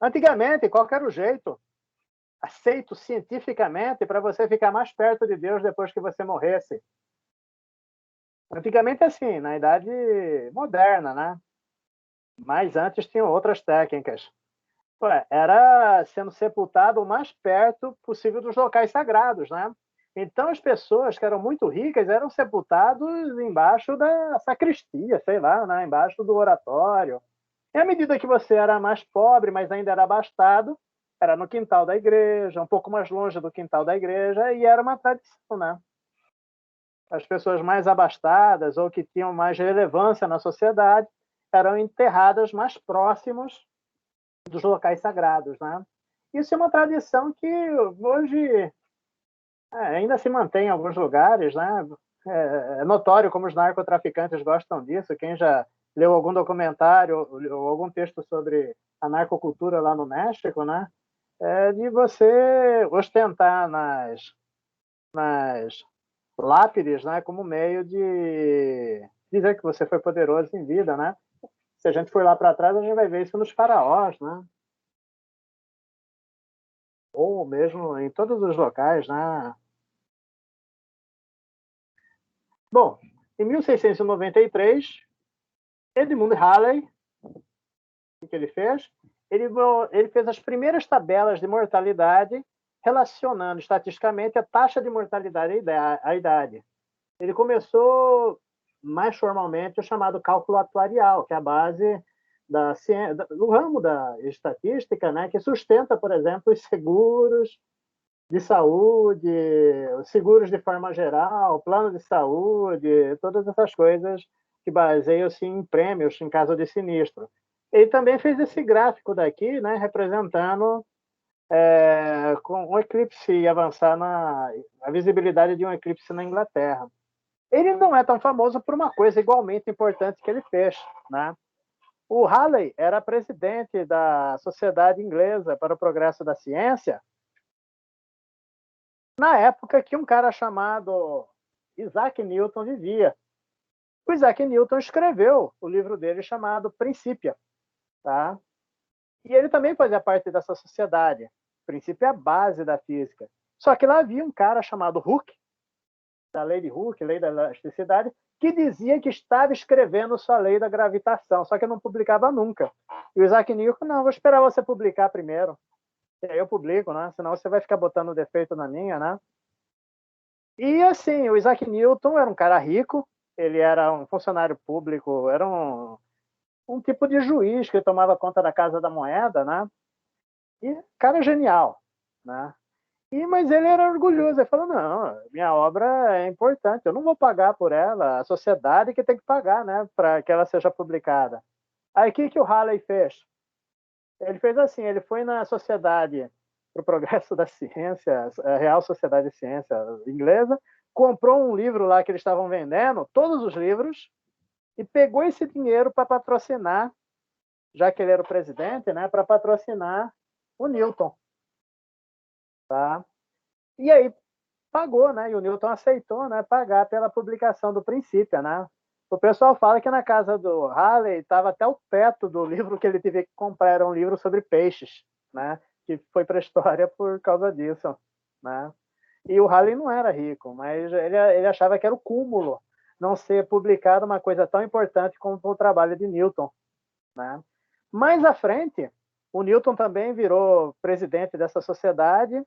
Antigamente, qual era o jeito aceito cientificamente para você ficar mais perto de Deus depois que você morresse? Antigamente, assim, na idade moderna, né? Mas antes tinham outras técnicas. Era sendo sepultado o mais perto possível dos locais sagrados, né? Então, as pessoas que eram muito ricas eram sepultadas embaixo da sacristia, sei lá, né? Embaixo do oratório. E à medida que você era mais pobre, mas ainda era abastado, era no quintal da igreja, um pouco mais longe do quintal da igreja, e era uma tradição, né? As pessoas mais abastadas ou que tinham mais relevância na sociedade eram enterradas mais próximos dos locais sagrados, né? Isso é uma tradição que hoje ainda se mantém em alguns lugares, né? É notório como os narcotraficantes gostam disso. Quem já leu algum documentário ou algum texto sobre a narcocultura lá no México, né? De você ostentar nas lápides, né? Como meio de dizer que você foi poderoso em vida, né? Se a gente for lá para trás, a gente vai ver isso nos faraós, né? Ou mesmo em todos os locais, né? Bom, em 1693, Edmund Halley, o que ele fez? Ele fez as primeiras tabelas de mortalidade relacionando estatisticamente a taxa de mortalidade à idade. Ele começou mais formalmente o chamado cálculo atuarial, que é a base do ramo da estatística, né, que sustenta, por exemplo, os seguros de saúde, os seguros de forma geral, plano de saúde, todas essas coisas que baseiam-se em prêmios em caso de sinistro. Ele também fez esse gráfico daqui, né, representando com um eclipse avançar a visibilidade de um eclipse na Inglaterra. Ele não é tão famoso por uma coisa igualmente importante que ele fez, né? O Halley era presidente da Sociedade Inglesa para o Progresso da Ciência na época que um cara chamado Isaac Newton vivia. O Isaac Newton escreveu o livro dele chamado Principia, tá? E ele também fazia parte dessa sociedade. O princípio é a base da física. Só que lá havia um cara chamado Hooke, da lei de Hooke, lei da elasticidade, que dizia que estava escrevendo sua lei da gravitação, só que não publicava nunca. E o Isaac Newton, não, vou esperar você publicar primeiro. E aí eu publico, né? Senão você vai ficar botando defeito na minha, né? E assim, o Isaac Newton era um cara rico, ele era um funcionário público, era um tipo de juiz que tomava conta da Casa da Moeda, né? E cara genial, né? Mas ele era orgulhoso, ele falou, não, minha obra é importante, eu não vou pagar por ela, a sociedade que tem que pagar, né, para que ela seja publicada. Aí o que o Halley fez? Ele fez assim, ele foi na Sociedade para o Progresso da Ciência, a Real Sociedade de Ciência inglesa, comprou um livro lá que eles estavam vendendo, todos os livros, e pegou esse dinheiro para patrocinar, já que ele era o presidente, né, para patrocinar o Newton. tá? E aí pagou, né? E o Newton aceitou, né, pagar pela publicação do Principia, né? O pessoal fala que na casa do Halley estava até o teto do livro que ele teve que comprar, era um livro sobre peixes, né? Que foi para a história por causa disso, né? E o Halley não era rico, mas ele achava que era o cúmulo não ser publicado uma coisa tão importante como o trabalho de Newton, né? Mais à frente, o Newton também virou presidente dessa sociedade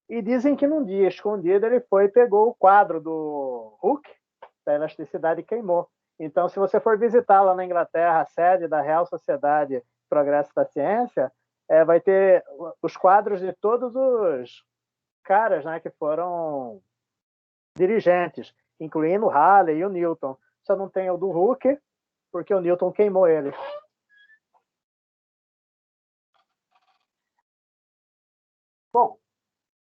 e dizem que num dia escondido ele foi e pegou o quadro do Hooke, da elasticidade, e queimou. Então, se você for visitar lá na Inglaterra a sede da Real Sociedade Progresso da Ciência, vai ter os quadros de todos os caras, né, que foram dirigentes, incluindo o Halley e o Newton. Só não tem o do Hooke, porque o Newton queimou ele. Bom,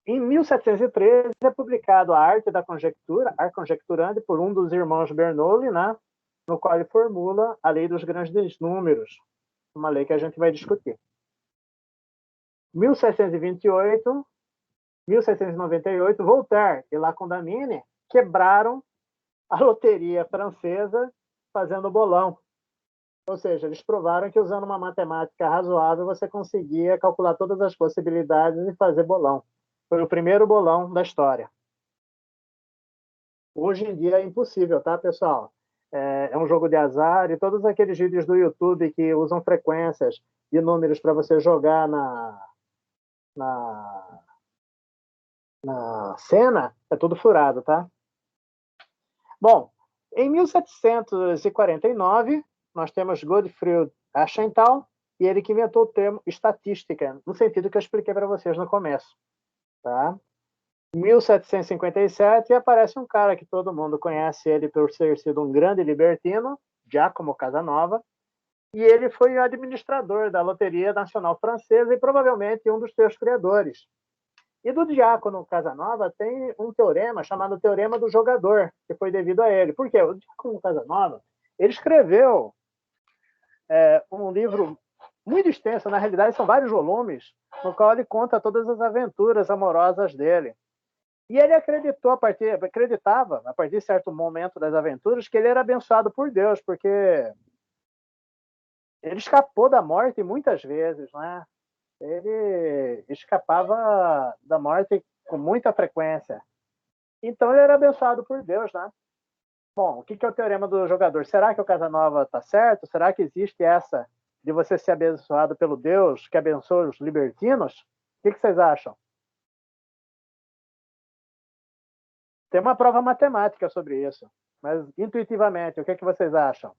em 1713 é publicado a Arte da Conjectura, Ar Conjecturandi, por um dos irmãos Bernoulli, né, no qual ele formula a lei dos grandes números, uma lei que a gente vai discutir. 1728, 1798, Voltaire e La Condamine quebraram a loteria francesa fazendo bolão. Ou seja, eles provaram que usando uma matemática razoável você conseguia calcular todas as possibilidades e fazer bolão. Foi o primeiro bolão da história. Hoje em dia é impossível, tá, pessoal? É um jogo de azar, e todos aqueles vídeos do YouTube que usam frequências de números para você jogar na cena, é tudo furado, tá? Bom, em 1749, nós temos Gottfried Aschenthal, e ele que inventou o termo estatística, no sentido que eu expliquei para vocês no começo, tá? Em 1757 aparece um cara que todo mundo conhece ele por ter sido um grande libertino, Giacomo Casanova, e ele foi o administrador da Loteria Nacional Francesa e provavelmente um dos seus criadores. E do Giacomo Casanova tem um teorema chamado Teorema do Jogador, que foi devido a ele. Por quê? O Giacomo Casanova, ele escreveu um livro muito extenso, na realidade são vários volumes, no qual ele conta todas as aventuras amorosas dele. E ele acreditava, a partir de certo momento das aventuras, que ele era abençoado por Deus, porque ele escapou da morte muitas vezes, né? Ele escapava da morte com muita frequência. Então ele era abençoado por Deus, né? Bom, o que é o teorema do jogador? Será que o Casanova está certo? Será que existe essa de você ser abençoado pelo Deus que abençoa os libertinos? O que vocês acham? Tem uma prova matemática sobre isso, mas intuitivamente, o que vocês acham?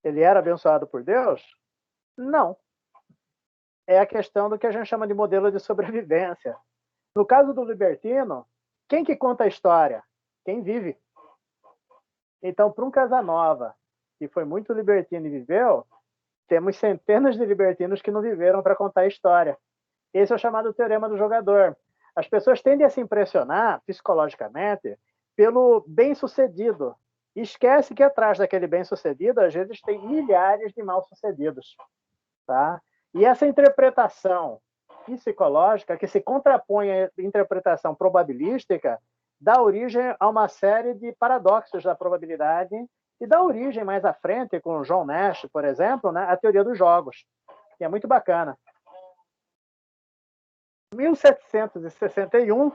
Ele era abençoado por Deus? Não. É a questão do que a gente chama de modelo de sobrevivência. No caso do libertino, quem que conta a história? Quem vive. Então, para um Casanova, que foi muito libertino e viveu, temos centenas de libertinos que não viveram para contar a história. Esse é o chamado teorema do jogador. As pessoas tendem a se impressionar, psicologicamente, pelo bem-sucedido. E esquece que atrás daquele bem-sucedido, às vezes, tem milhares de mal-sucedidos. Tá? E essa interpretação psicológica, que se contrapõe à interpretação probabilística, dá origem a uma série de paradoxos da probabilidade e dá origem, mais à frente, com o John Nash, por exemplo, né, à teoria dos jogos, que é muito bacana. Em 1761,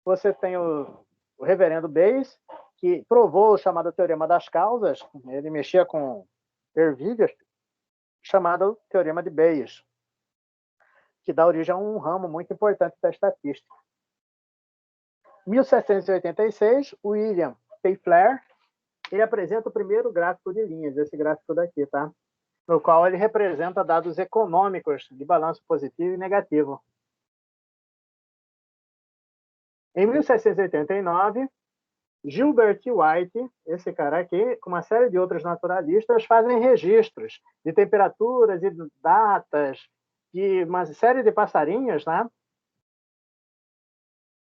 você tem o reverendo Bayes, que provou o chamado teorema das causas. Ele mexia com ervilhas, chamado teorema de Bayes, que dá origem a um ramo muito importante da estatística. Em 1786, William Playfair, ele apresenta o primeiro gráfico de linhas, esse gráfico daqui, tá? No qual ele representa dados econômicos de balanço positivo e negativo. Em 1789, Gilbert White, esse cara aqui, com uma série de outros naturalistas, fazem registros de temperaturas e datas de uma série de passarinhos, né?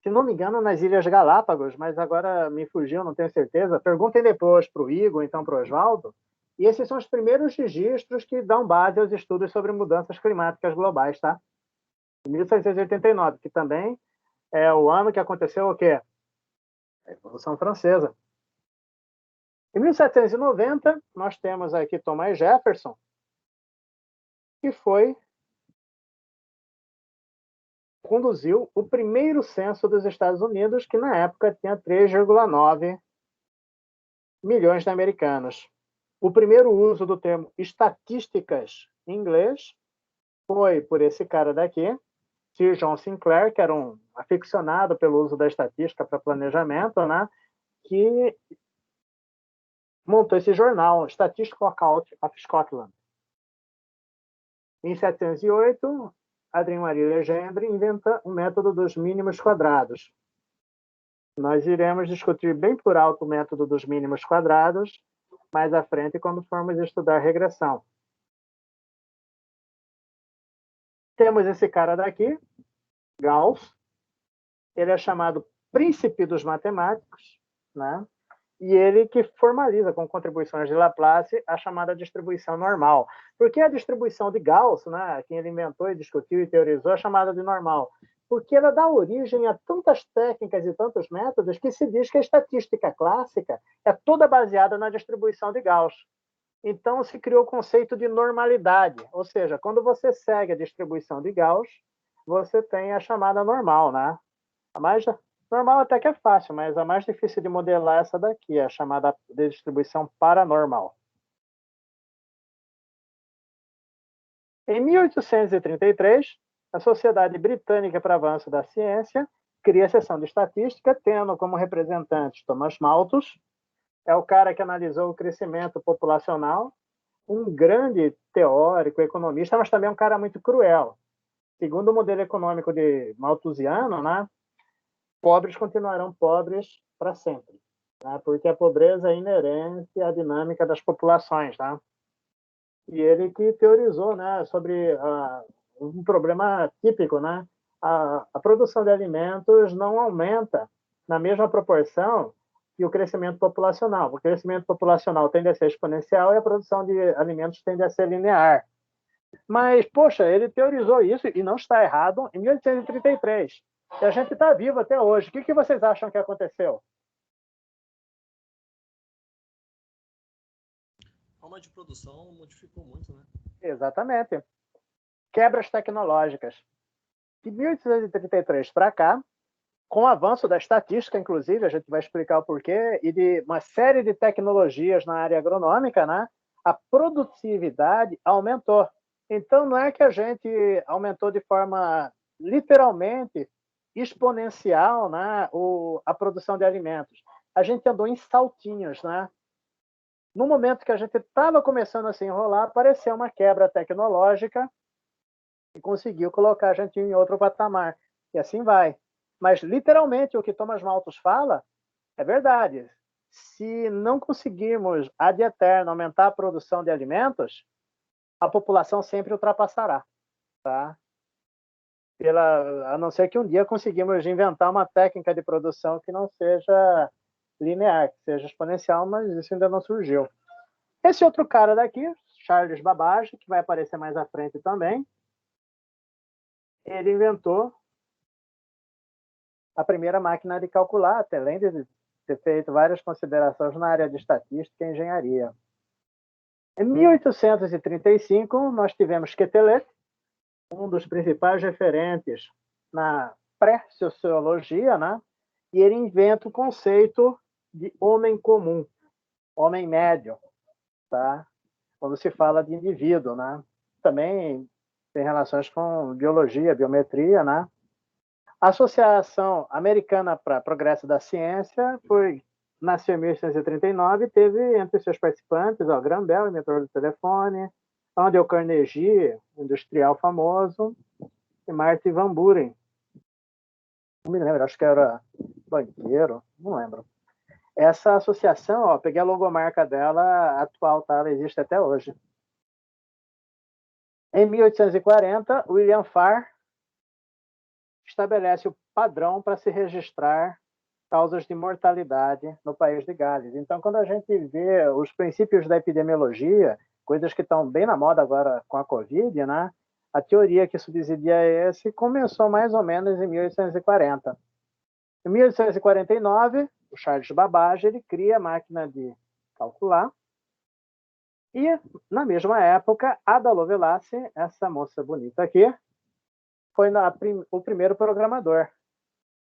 Se não me engano, nas Ilhas Galápagos, mas agora me fugiu, não tenho certeza. Perguntem depois para o Igor, então para o Oswaldo. E esses são os primeiros registros que dão base aos estudos sobre mudanças climáticas globais, tá? 1789, que também é o ano que aconteceu o quê? A Revolução Francesa. Em 1790, nós temos aqui Thomas Jefferson, que conduziu o primeiro censo dos Estados Unidos, que na época tinha 3,9 milhões de americanos. O primeiro uso do termo estatísticas em inglês foi por esse cara daqui, Sir John Sinclair, que era um aficionado pelo uso da estatística para planejamento, né, que montou esse jornal, Statistical Account of Scotland. Em 1708, Adrien Marie Legendre inventa o método dos mínimos quadrados. Nós iremos discutir bem por alto o método dos mínimos quadrados mais à frente, quando formos estudar regressão. Temos esse cara daqui, Gauss. Ele é chamado príncipe dos matemáticos, né? E ele que formaliza com contribuições de Laplace a chamada distribuição normal. Por que a distribuição de Gauss, né, quem ele inventou e discutiu e teorizou, é chamada de normal? Porque ela dá origem a tantas técnicas e tantos métodos que se diz que a estatística clássica é toda baseada na distribuição de Gauss. Então, se criou o conceito de normalidade, ou seja, quando você segue a distribuição de Gauss, você tem a chamada normal, né? A mais normal até que é fácil, mas a mais difícil de modelar é essa daqui, a chamada de distribuição paranormal. Em 1833, a Sociedade Britânica para o Avanço da Ciência cria a seção de estatística, tendo como representantes Thomas Malthus, é o cara que analisou o crescimento populacional, um grande teórico, economista, mas também um cara muito cruel. Segundo o modelo econômico de malthusiano, né, pobres continuarão pobres para sempre, né, porque a pobreza é inerente à dinâmica das populações, né? E ele que teorizou, né, sobre um problema típico, né? A produção de alimentos não aumenta na mesma proporção que o crescimento populacional. O crescimento populacional tende a ser exponencial e a produção de alimentos tende a ser linear. Mas, poxa, ele teorizou isso, e não está errado, em 1833. E a gente está vivo até hoje. O que vocês acham que aconteceu?
A forma de produção modificou muito, né?
Exatamente. Quebras tecnológicas. De 1833 para cá, com o avanço da estatística, inclusive, a gente vai explicar o porquê, e de uma série de tecnologias na área agronômica, né, a produtividade aumentou. Então, não é que a gente aumentou de forma literalmente exponencial, né, a produção de alimentos. A gente andou em saltinhos, né? No momento que a gente estava começando a se enrolar, apareceu uma quebra tecnológica e conseguiu colocar a gente em outro patamar. E assim vai. Mas, literalmente, o que Thomas Malthus fala é verdade. Se não conseguirmos, ad eterno, aumentar a produção de alimentos, a população sempre ultrapassará. Tá? A não ser que um dia conseguimos inventar uma técnica de produção que não seja linear, que seja exponencial, mas isso ainda não surgiu. Esse outro cara daqui, Charles Babbage, que vai aparecer mais à frente também, ele inventou a primeira máquina de calcular, além de ter feito várias considerações na área de estatística e engenharia. Em 1835, nós tivemos Quetelet, um dos principais referentes na pré-sociologia, né? E ele inventa o conceito de homem comum, homem médio, tá? Quando se fala de indivíduo, né? Também tem relações com biologia, biometria, né? A Associação Americana para Progresso da Ciência nasceu em 1839 e teve entre seus participantes o Graham Bell, inventor do telefone, Andrew Carnegie, industrial famoso, e Marty Van Buren. Não me lembro, acho que era banqueiro, não lembro. Essa associação, ó, peguei a logomarca dela, atual, tá? Ela existe até hoje. Em 1840, William Farr estabelece o padrão para se registrar causas de mortalidade no país de Gales. Então, quando a gente vê os princípios da epidemiologia, coisas que estão bem na moda agora com a Covid, né? A teoria que subsidia esse começou mais ou menos em 1840. Em 1849, o Charles Babbage ele cria a máquina de calcular. E, na mesma época, Ada Lovelace, essa moça bonita aqui, foi o primeiro programador.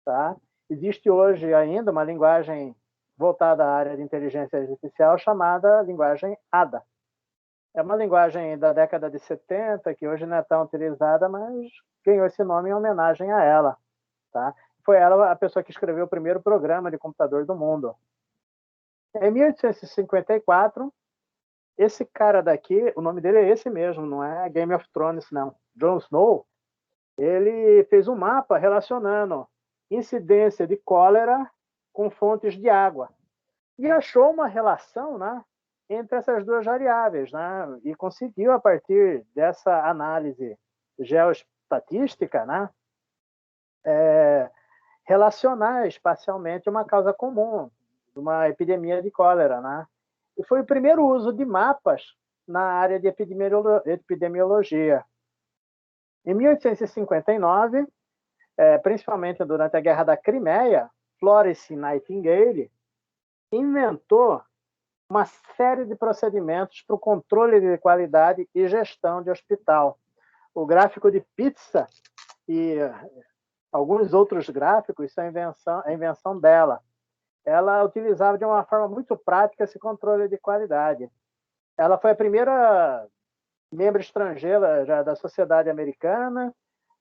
Tá? Existe hoje ainda uma linguagem voltada à área de inteligência artificial chamada linguagem Ada. É uma linguagem da década de 70, que hoje não é tão utilizada, mas ganhou esse nome em homenagem a ela. Tá? Foi ela a pessoa que escreveu o primeiro programa de computador do mundo. Em 1854, esse cara daqui, o nome dele é esse mesmo, não é Game of Thrones, não. Jon Snow, ele fez um mapa relacionando incidência de cólera com fontes de água. E achou uma relação, né, entre essas duas variáveis, né, e conseguiu, a partir dessa análise geoestatística, né, relacionar espacialmente uma causa comum, uma epidemia de cólera. Né? E foi o primeiro uso de mapas na área de epidemiologia. Em 1859, principalmente durante a Guerra da Crimeia, Florence Nightingale inventou uma série de procedimentos para o controle de qualidade e gestão de hospital. O gráfico de pizza e alguns outros gráficos são a invenção dela. Ela utilizava de uma forma muito prática esse controle de qualidade. Ela foi a primeira membro estrangeira já da Sociedade Americana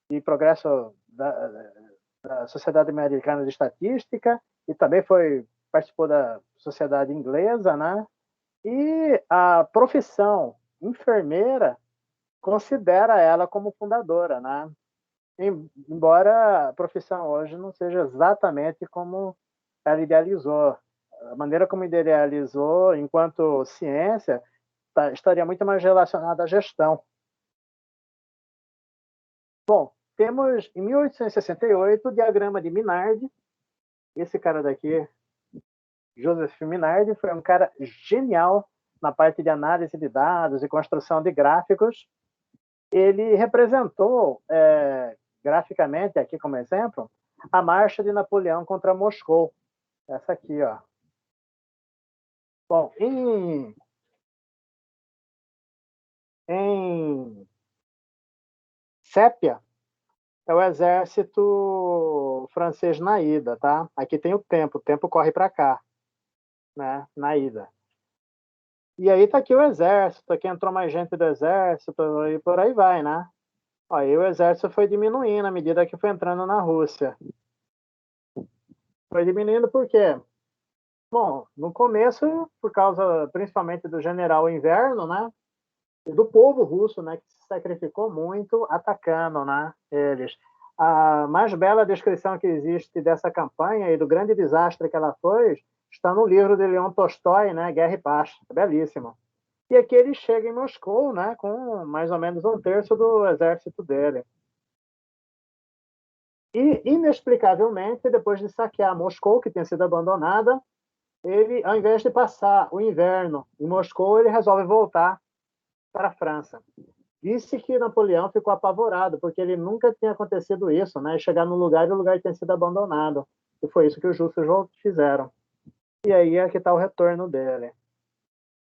de Progresso da Sociedade Americana de Estatística e também participou da Sociedade Inglesa, né? E a profissão enfermeira considera ela como fundadora, né? Embora a profissão hoje não seja exatamente como ela idealizou. A maneira como idealizou, enquanto ciência, estaria muito mais relacionada à gestão. Bom, temos, em 1868, o diagrama de Minard. Esse cara daqui, Joseph Minard, foi um cara genial na parte de análise de dados e construção de gráficos. Ele representou, graficamente, aqui como exemplo, a marcha de Napoleão contra Moscou. Essa aqui, ó. Bom, em Sépia, é o exército francês na ida, tá? Aqui tem o tempo corre para cá, né? Na ida. E aí tá aqui o exército, aqui entrou mais gente do exército e por aí vai, né? Aí o exército foi diminuindo à medida que foi entrando na Rússia. Foi diminuindo por quê? Bom, no começo, por causa principalmente do general Inverno, né? E do povo russo, né? Que se sacrificou muito atacando, né? Eles. A mais bela descrição que existe dessa campanha e do grande desastre que ela foi está no livro de Leon Tolstói, né? Guerra e Paz. É belíssimo. E aqui ele chega em Moscou, né? Com mais ou menos 1/3 do exército dele. E, inexplicavelmente, depois de saquear Moscou, que tinha sido abandonada, ele, ao invés de passar o inverno em Moscou, ele resolve voltar para a França. Disse que Napoleão ficou apavorado, porque ele nunca tinha acontecido isso, né? Chegar num lugar e o lugar tinha sido abandonado. E foi isso que os russos fizeram. E aí é que está o retorno dele.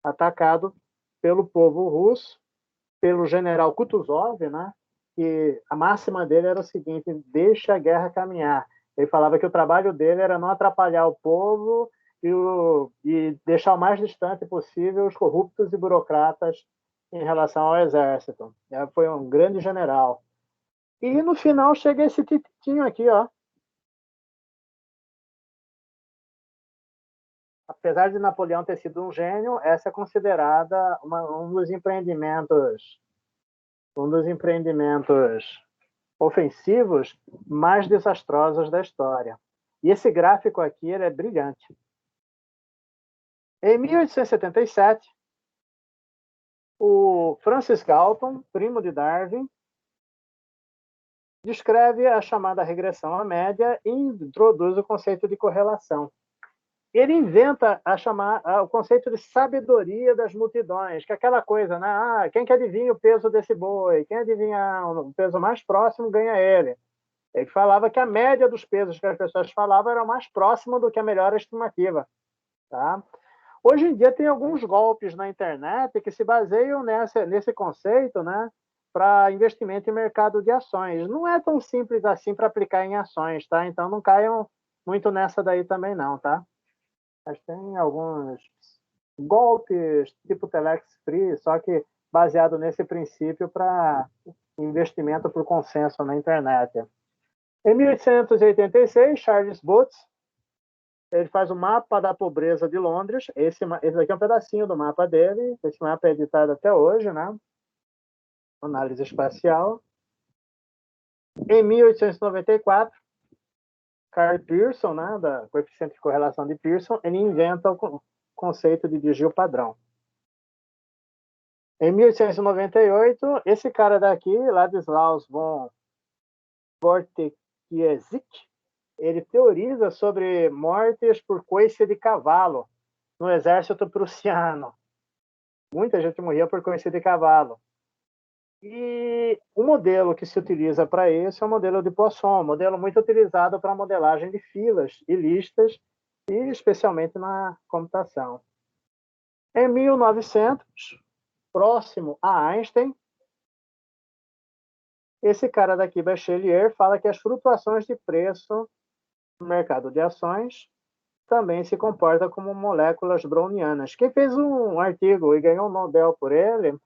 Atacado pelo povo russo, pelo general Kutuzov, né? Que a máxima dele era o seguinte: deixa a guerra caminhar. Ele falava que o trabalho dele era não atrapalhar o povo e deixar o mais distante possível os corruptos e burocratas em relação ao exército. Foi um grande general. E no final chega esse titinho aqui, ó. Apesar de Napoleão ter sido um gênio, essa é considerada um dos empreendimentos ofensivos mais desastrosos da história. E esse gráfico aqui ele é brilhante. Em 1877, o Francis Galton, primo de Darwin, descreve a chamada regressão à média e introduz o conceito de correlação. ele inventa o conceito de sabedoria das multidões, que é aquela coisa, né? Quem que adivinha o peso desse boi? Quem adivinha o peso mais próximo ganha ele. Ele falava que a média dos pesos que as pessoas falavam era mais próximo do que a melhor estimativa. Tá? Hoje em dia tem alguns golpes na internet que se baseiam nesse conceito, né, para investimento em mercado de ações. Não é tão simples assim para aplicar em ações, tá? Então não caiam muito nessa daí também não, tá? Mas tem alguns golpes tipo Telex Free, só que baseado nesse princípio para investimento por consenso na internet. Em 1886, Charles Booth ele faz o mapa da pobreza de Londres. Esse aqui é um pedacinho do mapa dele. Esse mapa é editado até hoje, né? Análise espacial. Em 1894, Carl Pearson, né, da coeficiente de correlação de Pearson, ele inventa o conceito de desvio padrão. Em 1898, esse cara daqui, Ladislaus von Bortkiewicz, ele teoriza sobre mortes por coice de cavalo no exército prussiano. Muita gente morria por coice de cavalo. E o modelo que se utiliza para isso é o modelo de Poisson, um modelo muito utilizado para modelagem de filas e listas, e especialmente na computação. Em 1900, próximo a Einstein, esse cara daqui, Bachelier, fala que as flutuações de preço no mercado de ações também se comportam como moléculas brownianas. Quem fez um artigo e ganhou um Nobel por ele,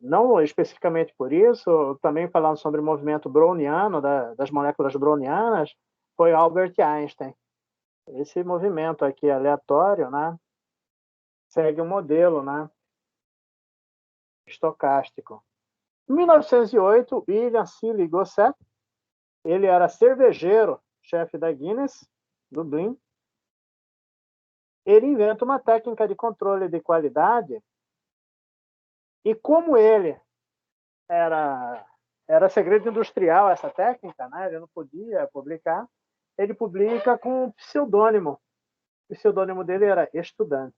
não especificamente por isso, também falando sobre o movimento browniano, das moléculas brownianas, foi Albert Einstein. Esse movimento aqui aleatório, né, segue um modelo, né, estocástico. Em 1908, William Seeley Gosset, ele era cervejeiro, chefe da Guinness, Dublin. Ele inventa uma técnica de controle de qualidade e como ele era segredo industrial essa técnica, né? Ele não podia publicar. Ele publica com um pseudônimo. O pseudônimo dele era Estudante.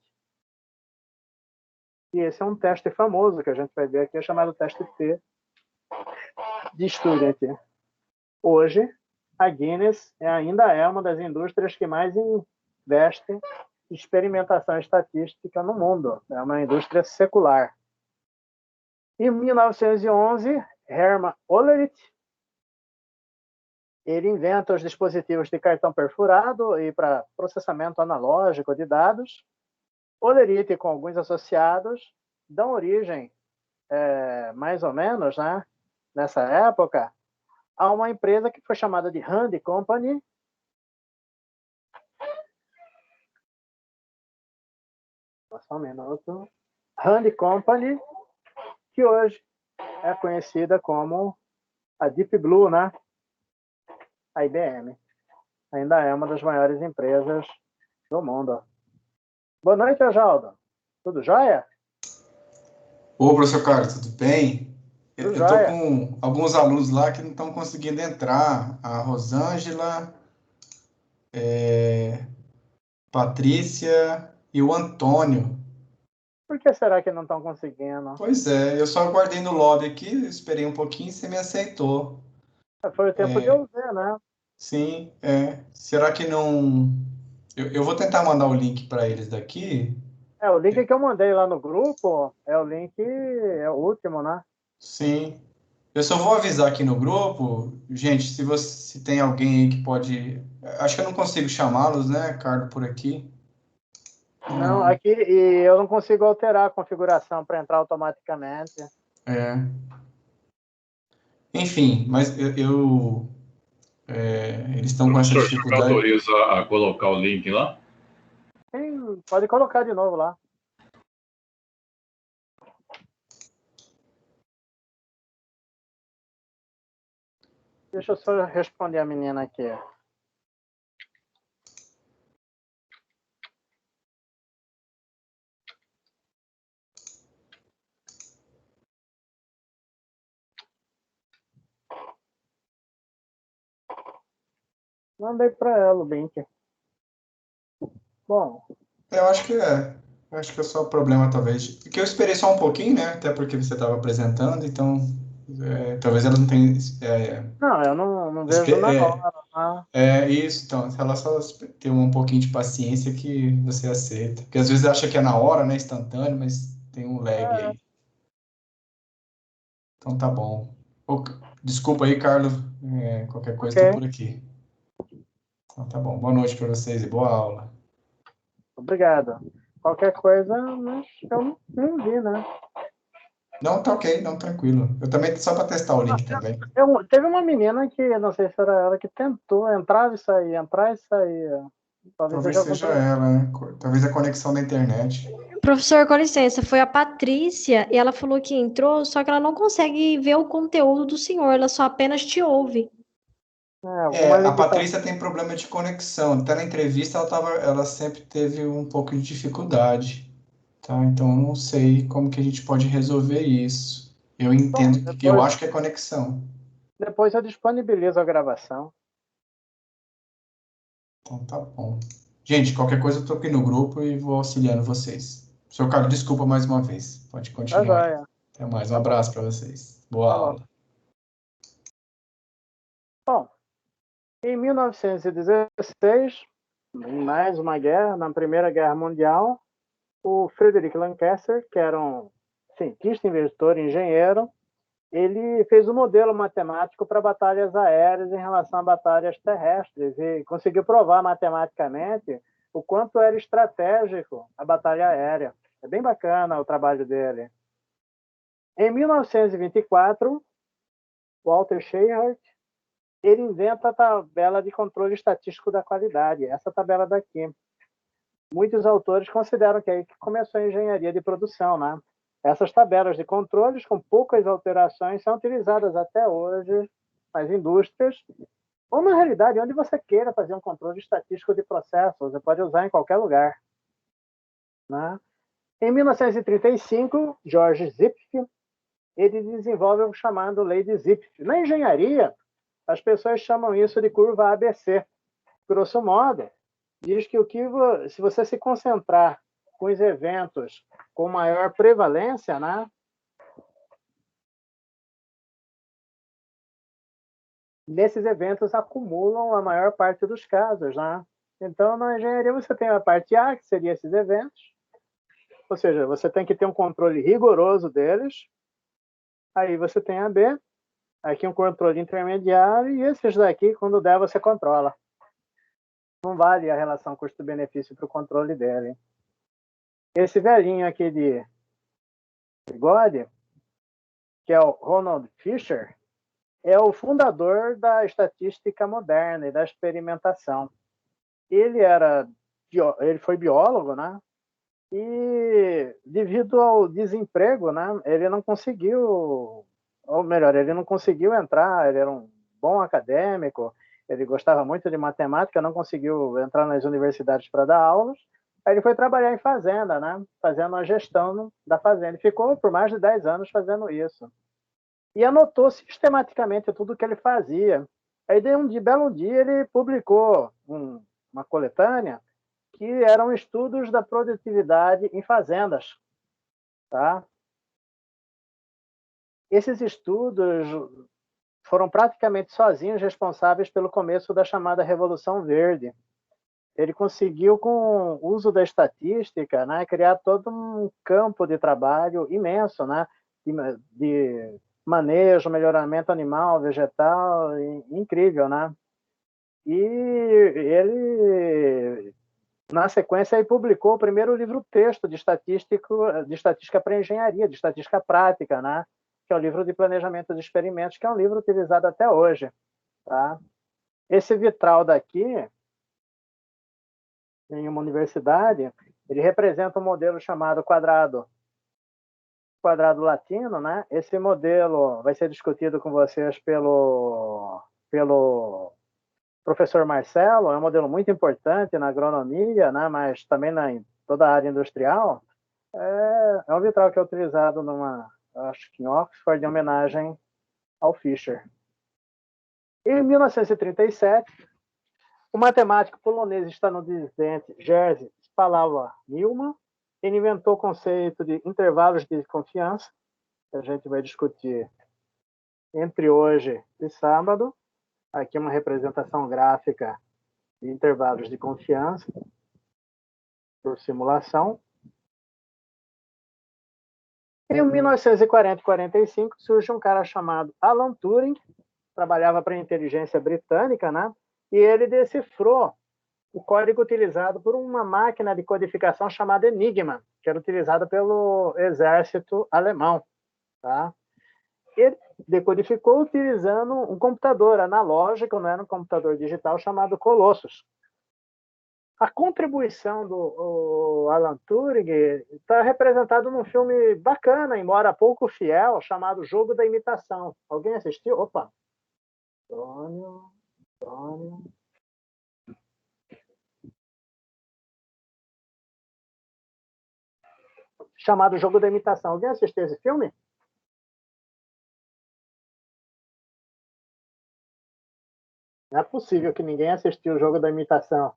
E esse é um teste famoso que a gente vai ver aqui, chamado teste T de Student. Hoje, a Guinness ainda é uma das indústrias que mais investe em experimentação estatística no mundo. É uma indústria secular. Em 1911, Hermann Hollerith, ele inventa os dispositivos de cartão perfurado e para processamento analógico de dados. Hollerith, com alguns associados, dão origem, mais ou menos, né, nessa época, a uma empresa que foi chamada de Rand Company. Só um minuto. Rand Company, que hoje é conhecida como a Deep Blue, né? A IBM. Ainda é uma das maiores empresas do mundo. Boa noite, Ajaldo. Tudo jóia?
Ô, professor Carlos, tudo bem?
Tudo
Eu estou
jóia.
com alguns alunos lá que não estão conseguindo entrar. A Rosângela, Patrícia e o Antônio.
Por que será que não estão conseguindo?
Pois é, eu só aguardei no lobby aqui, esperei um pouquinho e você me aceitou.
Foi o tempo de eu ver, né?
Sim, Será que não... Eu vou tentar mandar o link para eles daqui.
O link que eu mandei lá no grupo é o link, é o último, né?
Sim. Eu só vou avisar aqui no grupo, gente, se tem alguém aí que pode... Acho que eu não consigo chamá-los, né, Carlos, por aqui.
Não, aqui e eu não consigo alterar a configuração para entrar automaticamente.
Enfim, mas eles estão com essa
Professor, você me
dificuldade.
autoriza a colocar o link lá?
Sim, pode colocar de novo lá. Deixa eu só responder a menina aqui. Mandei para ela o link. Bom,
Eu acho que é. Eu acho que é só o problema, talvez. Porque eu esperei só um pouquinho, né? Até porque você estava apresentando, então talvez elas não tenham.
não, eu não vejo na hora, tá?
Isso, então, se ela só ter um pouquinho de paciência que você aceita. Porque às vezes acha que é na hora, né? Instantâneo, mas tem um lag aí. Então tá bom. Desculpa aí, Carlos. Qualquer coisa, estou por aqui. Então tá bom. Boa noite para vocês e boa aula.
Obrigado. Qualquer coisa, mas eu não vi, né?
Não, tá ok, não, tranquilo. Eu também, só para testar o link também.
Teve uma menina que, não sei se era ela, que tentou entrar e sair, entrar e sair.
Talvez seja ela, né? Talvez a conexão da internet.
Professor, com licença, foi a Patrícia e ela falou que entrou, só que ela não consegue ver o conteúdo do senhor, ela só apenas te ouve.
A Patrícia tem problema de conexão. Até na entrevista ela sempre teve um pouco de dificuldade, tá? Então eu não sei como que a gente pode resolver isso. Eu entendo que eu acho que é conexão.
Depois eu disponibilizo a gravação.
Então tá bom. Gente, qualquer coisa eu tô aqui no grupo e vou auxiliando vocês. Seu Carlos, desculpa mais uma vez. Pode continuar.
Tá.
Até mais. Um abraço para vocês. Boa aula.
Bom, em 1916, em mais uma guerra, na Primeira Guerra Mundial, o Frederick Lancaster, que era um cientista, inventor, engenheiro, ele fez um modelo matemático para batalhas aéreas em relação a batalhas terrestres e conseguiu provar matematicamente o quanto era estratégico a batalha aérea. É bem bacana o trabalho dele. Em 1924, Walter Scheinert, ele inventa a tabela de controle estatístico da qualidade, essa tabela daqui. Muitos autores consideram que é aí que começou a engenharia de produção, né? Essas tabelas de controles, com poucas alterações, são utilizadas até hoje nas indústrias, ou na realidade, onde você queira fazer um controle estatístico de processos, você pode usar em qualquer lugar. Né? Em 1935, George Zipf, ele desenvolve o chamado Lei de Zipf. Na engenharia, as pessoas chamam isso de curva ABC. Grosso modo, diz que se você se concentrar com os eventos com maior prevalência, né? Nesses eventos acumulam a maior parte dos casos, né? Então, na engenharia, você tem a parte A, que seria esses eventos, ou seja, você tem que ter um controle rigoroso deles. Aí você tem a B, aqui um controle intermediário, e esses daqui, quando der, você controla. Não vale a relação custo-benefício para o controle dele. Esse velhinho aqui de bigode, que é o Ronald Fisher, é o fundador da estatística moderna e da experimentação. Ele foi biólogo, né? E devido ao desemprego, né, ele não conseguiu, ou melhor, ele não conseguiu entrar. Ele era um bom acadêmico, ele gostava muito de matemática, não conseguiu entrar nas universidades para dar aulas. Aí ele foi trabalhar em fazenda, né, fazendo a gestão da fazenda. E ficou por mais de 10 anos fazendo isso. E anotou sistematicamente tudo que ele fazia. Aí, de belo dia, ele publicou uma coletânea que eram estudos da produtividade em fazendas. Tá? Esses estudos foram praticamente sozinhos responsáveis pelo começo da chamada Revolução Verde. Ele conseguiu, com o uso da estatística, né, criar todo um campo de trabalho imenso, né, de manejo, melhoramento animal, vegetal, incrível, né? E ele, na sequência, aí publicou o primeiro livro-texto de estatística para engenharia, de estatística prática, né? Que é o livro de planejamento de experimentos, que é um livro utilizado até hoje. Tá? Esse vitral daqui, em uma universidade, ele representa um modelo chamado quadrado latino, né? Esse modelo vai ser discutido com vocês pelo professor Marcelo. É um modelo muito importante na agronomia, né? Mas também em toda a área industrial. É um vitral que é utilizado acho que em Oxford, em homenagem ao Fisher. Em 1937, o matemático polonês estadunidense Jerzy falava Newman. Ele inventou o conceito de intervalos de confiança, que a gente vai discutir entre hoje e sábado. Aqui uma representação gráfica de intervalos de confiança por simulação. Em 1940 e 45 surge um cara chamado Alan Turing, trabalhava para a inteligência britânica, né? E ele decifrou o código utilizado por uma máquina de codificação chamada Enigma, que era utilizada pelo exército alemão, tá? Ele decodificou utilizando um computador analógico, não era um computador digital, chamado Colossus. A contribuição do Alan Turing está representada num filme bacana, embora pouco fiel, chamado Jogo da Imitação. Alguém assistiu? Opa! Antônio. Chamado Jogo da Imitação. Alguém assistiu esse filme? Não é possível que ninguém assistiu o Jogo da Imitação.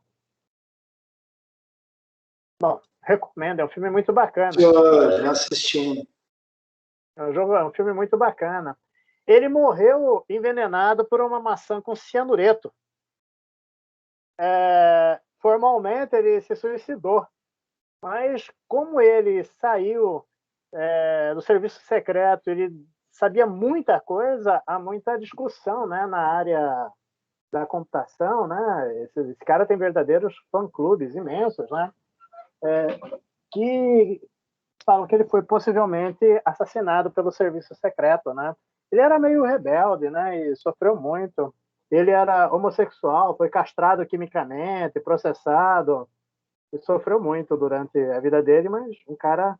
Bom, recomendo, é um filme muito bacana.
Eu já assisti.
É um filme muito bacana. Ele morreu envenenado por uma maçã com cianureto. Formalmente, ele se suicidou. Mas, como ele saiu do serviço secreto, ele sabia muita coisa, há muita discussão, né, na área da computação, né? Esse cara tem verdadeiros fã-clubes imensos, né? Que falam que ele foi possivelmente assassinado pelo serviço secreto, né? Ele era meio rebelde, né? E sofreu muito. Ele era homossexual, foi castrado quimicamente, processado, e sofreu muito durante a vida dele, mas um cara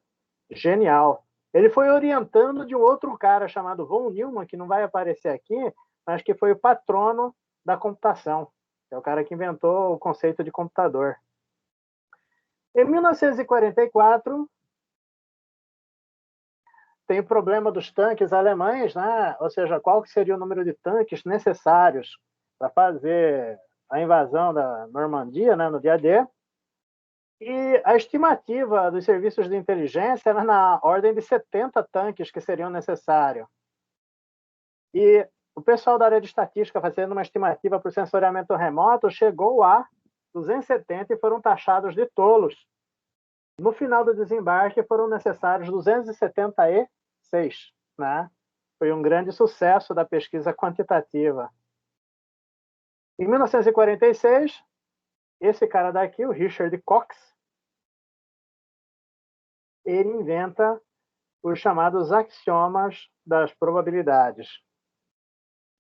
genial. Ele foi orientando de um outro cara chamado von Neumann, que não vai aparecer aqui, mas que foi o patrono da computação. É o cara que inventou o conceito de computador. Em 1944, tem o problema dos tanques alemães, né? Ou seja, qual que seria o número de tanques necessários para fazer a invasão da Normandia, né, no dia D. E a estimativa dos serviços de inteligência era na ordem de 70 tanques que seriam necessários. E o pessoal da área de estatística, fazendo uma estimativa para o sensoriamento remoto, chegou a 270 e foram taxados de tolos. No final do desembarque, foram necessários 276, né? Foi um grande sucesso da pesquisa quantitativa. Em 1946, esse cara daqui, o Richard Cox, ele inventa os chamados axiomas das probabilidades.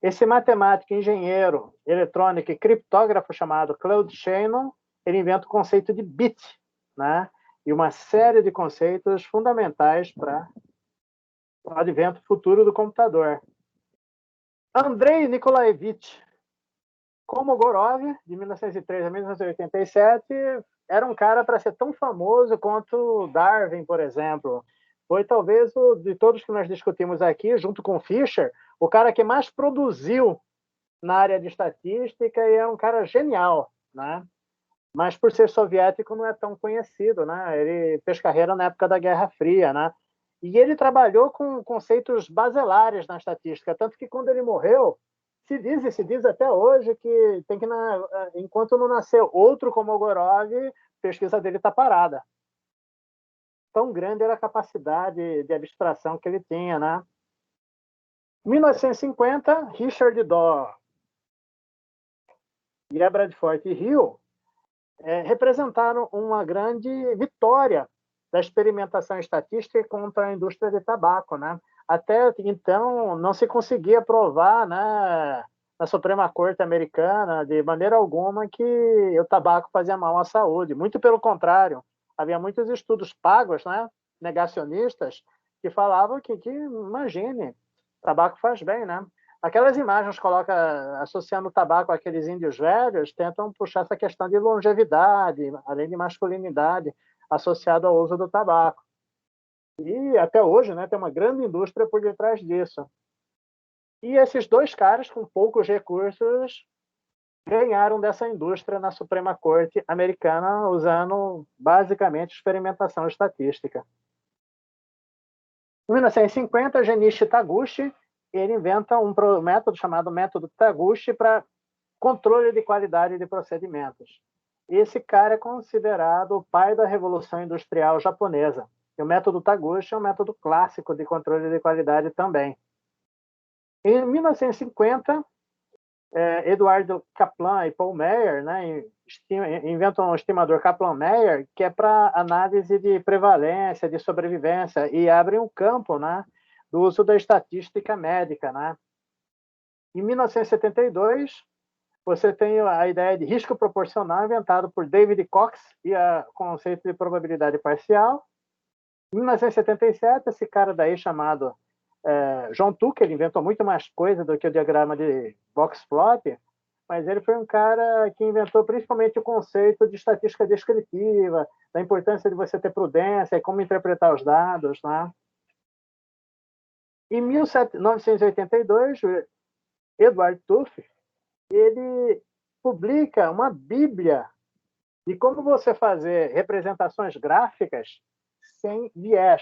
Esse matemático, engenheiro, eletrônico e criptógrafo chamado Claude Shannon, ele inventa o conceito de bit, né? E uma série de conceitos fundamentais para o advento futuro do computador. Andrei Nikolaevich Kolmogorov, de 1903 a 1987, era um cara para ser tão famoso quanto Darwin, por exemplo. Foi talvez, de todos que nós discutimos aqui, junto com Fisher, o cara que mais produziu na área de estatística e é um cara genial, né? Mas por ser soviético não é tão conhecido, né? Ele fez carreira na época da Guerra Fria, né? E ele trabalhou com conceitos baselares na estatística, tanto que quando ele morreu, se diz até hoje que tem que enquanto não nascer outro como Kolmogorov, a pesquisa dele está parada. Tão grande era a capacidade de abstração que ele tinha, né? Em 1950, Richard Dorr e Bradford Hill representaram uma grande vitória da experimentação estatística contra a indústria de tabaco, né? Até então não se conseguia provar, né, na Suprema Corte americana de maneira alguma que o tabaco fazia mal à saúde. Muito pelo contrário, havia muitos estudos pagos, né, negacionistas, que falavam que imagine, tabaco faz bem, né? Aquelas imagens associando o tabaco àqueles índios velhos, tentam puxar essa questão de longevidade, além de masculinidade, associada ao uso do tabaco. E até hoje, né, tem uma grande indústria por detrás disso. E esses dois caras, com poucos recursos, ganharam dessa indústria na Suprema Corte americana, usando basicamente experimentação estatística. Em 1950, Genichi Taguchi ele inventa um método chamado método Taguchi para controle de qualidade de procedimentos. Esse cara é considerado o pai da Revolução Industrial Japonesa. E o método Taguchi é um método clássico de controle de qualidade também. Em 1950, Eduardo Kaplan e Paul Meyer, né, inventam um estimador Kaplan-Meier, que é para análise de prevalência, de sobrevivência, e abrem um campo, né, do uso da estatística médica. Né. Em 1972, você tem a ideia de risco proporcional, inventado por David Cox, e o conceito de probabilidade parcial. Em 1977, esse cara daí chamado John Tucker, ele inventou muito mais coisa do que o diagrama de box-plot, mas ele foi um cara que inventou principalmente o conceito de estatística descritiva, da importância de você ter prudência e como interpretar os dados. Né? Em 1982, Edward Tufte ele publica uma bíblia de como você fazer representações gráficas sem viés.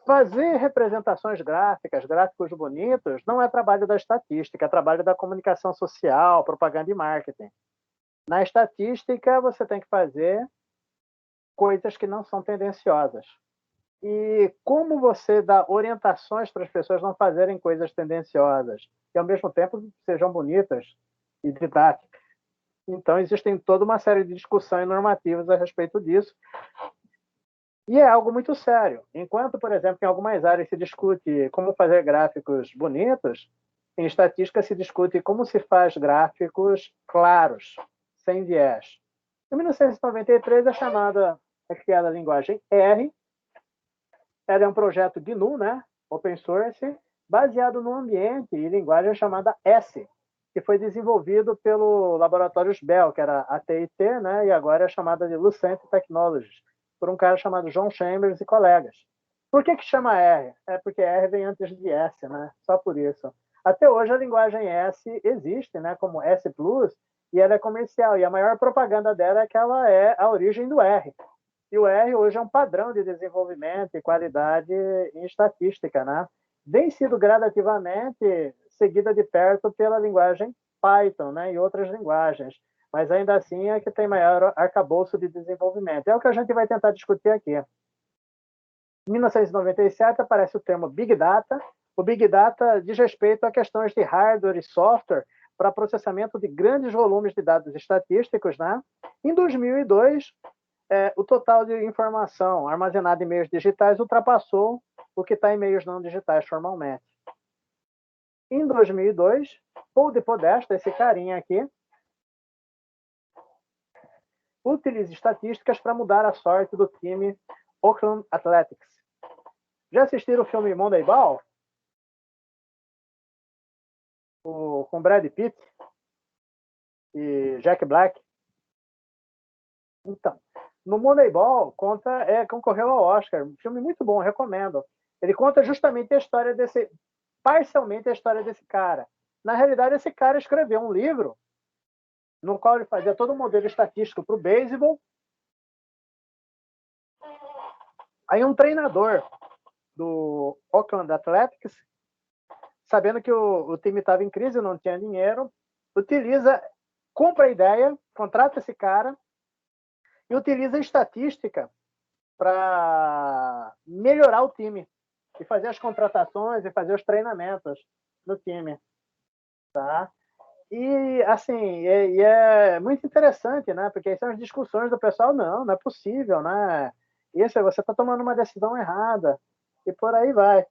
Fazer representações gráficas, gráficos bonitos, não é trabalho da estatística, é trabalho da comunicação social, propaganda e marketing. Na estatística, você tem que fazer coisas que não são tendenciosas. E como você dá orientações para as pessoas não fazerem coisas tendenciosas e, ao mesmo tempo, sejam bonitas e didáticas. Então, existem toda uma série de discussões normativas a respeito disso. E é algo muito sério. Enquanto, por exemplo, em algumas áreas se discute como fazer gráficos bonitos, em estatística se discute como se faz gráficos claros, sem viés. Em 1993 é criada a linguagem R. Ela é um projeto GNU, né? Open source, baseado num ambiente e linguagem chamada S, que foi desenvolvido pelo Laboratórios Bell, que era a TIT, né? E agora é chamada de Lucent Technologies, por um cara chamado John Chambers e colegas. Por que chama R? É porque R vem antes de S, né? Só por isso. Até hoje a linguagem S existe, né? Como S+, e ela é comercial. E a maior propaganda dela é que ela é a origem do R. E o R hoje é um padrão de desenvolvimento e qualidade em estatística, né? Vem sido gradativamente seguida de perto pela linguagem Python, né? E outras linguagens. Mas ainda assim é que tem maior arcabouço de desenvolvimento. É o que a gente vai tentar discutir aqui. Em 1997 aparece o termo Big Data. O Big Data diz respeito a questões de hardware e software para processamento de grandes volumes de dados estatísticos. Né? Em 2002, o total de informação armazenada em meios digitais ultrapassou o que está em meios não digitais formalmente. Em 2002, Paul de Podesta, esse carinha aqui, utiliza estatísticas para mudar a sorte do time Oakland Athletics. Já assistiram o filme Moneyball? Com Brad Pitt e Jack Black? Então, no Moneyball, concorreu ao Oscar. Um filme muito bom, recomendo. Ele conta justamente parcialmente a história desse cara. Na realidade, esse cara escreveu um livro no qual ele fazia todo um modelo estatístico para o beisebol. Aí um treinador do Oakland Athletics, sabendo que o time estava em crise, não tinha dinheiro, compra a ideia, contrata esse cara e utiliza a estatística para melhorar o time e fazer as contratações e fazer os treinamentos no time. Tá? E, assim, é muito interessante, né? Porque são as discussões do pessoal, não é possível, né? Isso, você está tomando uma decisão errada. E por aí vai.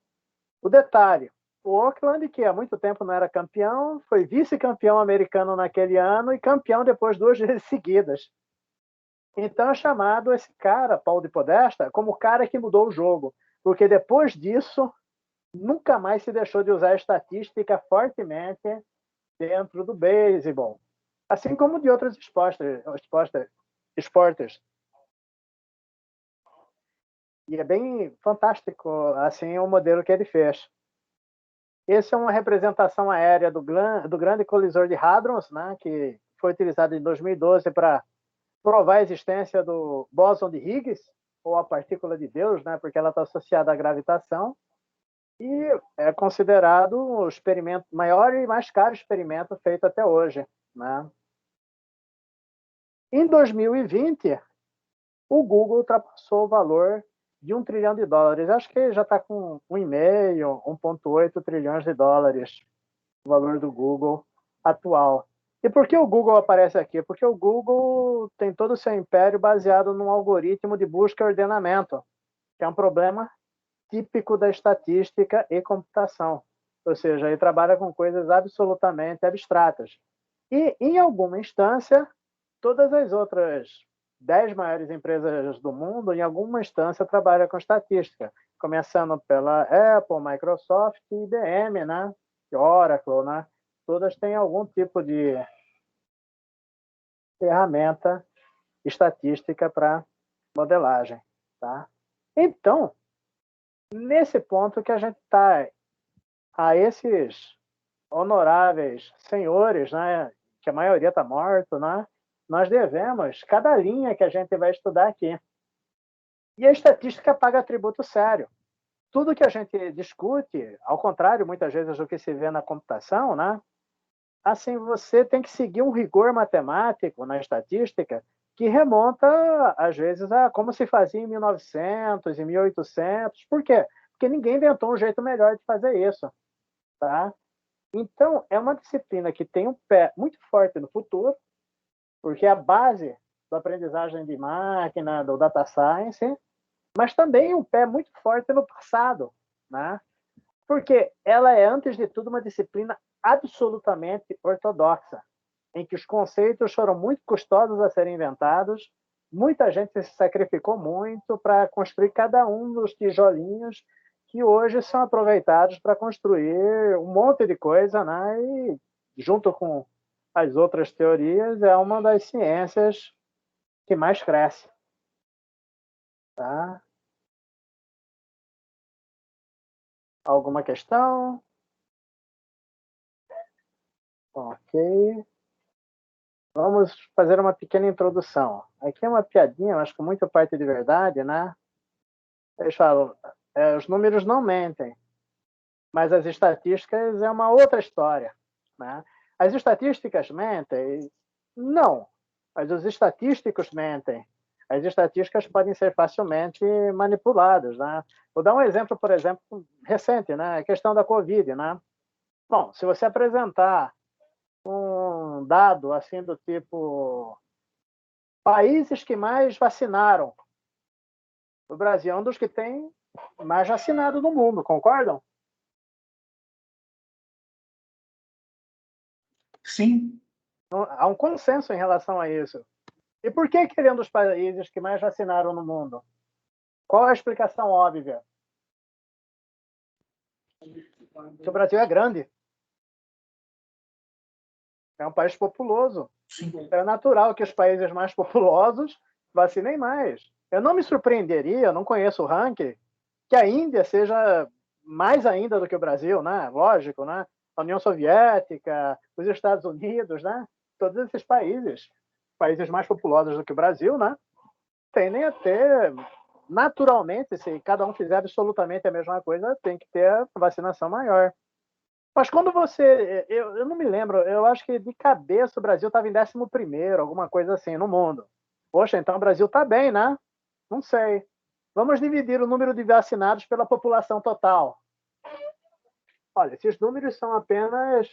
O detalhe, o Oakland, que há muito tempo não era campeão, foi vice-campeão americano naquele ano e campeão depois 2 vezes seguidas. Então é chamado esse cara, Paul de Podesta, como o cara que mudou o jogo. Porque depois disso, nunca mais se deixou de usar a estatística fortemente dentro do beisebol, assim como de outros esportes. E é bem fantástico assim o modelo que ele fez. Esse é uma representação aérea do grande colisor de Hadrons, né, que foi utilizado em 2012 para provar a existência do bóson de Higgs, ou a partícula de Deus, né, porque ela está associada à gravitação, e é considerado o experimento maior e mais caro experimento feito até hoje, né? Em 2020, o Google ultrapassou o valor de $1 trilhão. Acho que já está com 1,5, 1,8 trilhões de dólares o valor do Google atual. E por que o Google aparece aqui? Porque o Google tem todo o seu império baseado num algoritmo de busca e ordenamento, que é um problema típico da estatística e computação. Ou seja, ele trabalha com coisas absolutamente abstratas. E, em alguma instância, todas as outras 10 maiores empresas do mundo, em alguma instância, trabalham com estatística, começando pela Apple, Microsoft e IBM, né? E Oracle, né? Todas têm algum tipo de ferramenta estatística para modelagem, tá? Então, nesse ponto que a gente está, a esses honoráveis senhores, né, que a maioria está morto, né, nós devemos cada linha que a gente vai estudar aqui. E a estatística paga tributo sério. Tudo que a gente discute, ao contrário, muitas vezes, do que se vê na computação, né, assim, você tem que seguir um rigor matemático na estatística que remonta, às vezes, a como se fazia em 1900, em 1800. Por quê? Porque ninguém inventou um jeito melhor de fazer isso. Tá? Então, é uma disciplina que tem um pé muito forte no futuro, porque é a base da aprendizagem de máquina, do data science, mas também um pé muito forte no passado. Né? Porque ela é, antes de tudo, uma disciplina absolutamente ortodoxa, em que os conceitos foram muito custosos a serem inventados, muita gente se sacrificou muito para construir cada um dos tijolinhos que hoje são aproveitados para construir um monte de coisa, né? E, junto com as outras teorias, é uma das ciências que mais cresce. Tá? Alguma questão? Ok. Vamos fazer uma pequena introdução. Aqui é uma piadinha, mas com muita parte de verdade, né? Eles falam, os números não mentem, mas as estatísticas é uma outra história, né? As estatísticas mentem? Não, mas os estatísticos mentem. As estatísticas podem ser facilmente manipuladas, né? Vou dar um exemplo, por exemplo, recente, né? A questão da Covid, né? Bom, se você apresentar um dado assim do tipo países que mais vacinaram, o Brasil é um dos que tem mais vacinado no mundo, concordam?
Sim.
Há um consenso em relação a isso. E por que ele é um dos países que mais vacinaram no mundo? Qual é a explicação óbvia? Que o Brasil é grande. É um país populoso.
Sim.
É natural que os países mais populosos vacinem mais. Eu não me surpreenderia, não conheço o ranking, que a Índia seja mais ainda do que o Brasil, né? Lógico, né? A União Soviética, os Estados Unidos, né? Todos esses países mais populosos do que o Brasil, né? Tendem a ter, naturalmente, se cada um fizer absolutamente a mesma coisa, tem que ter a vacinação maior. Mas quando você... Eu não me lembro, eu acho que de cabeça o Brasil estava em 11º, alguma coisa assim, no mundo. Poxa, então o Brasil está bem, né? Não sei. Vamos dividir o número de vacinados pela população total. Olha, esses números são apenas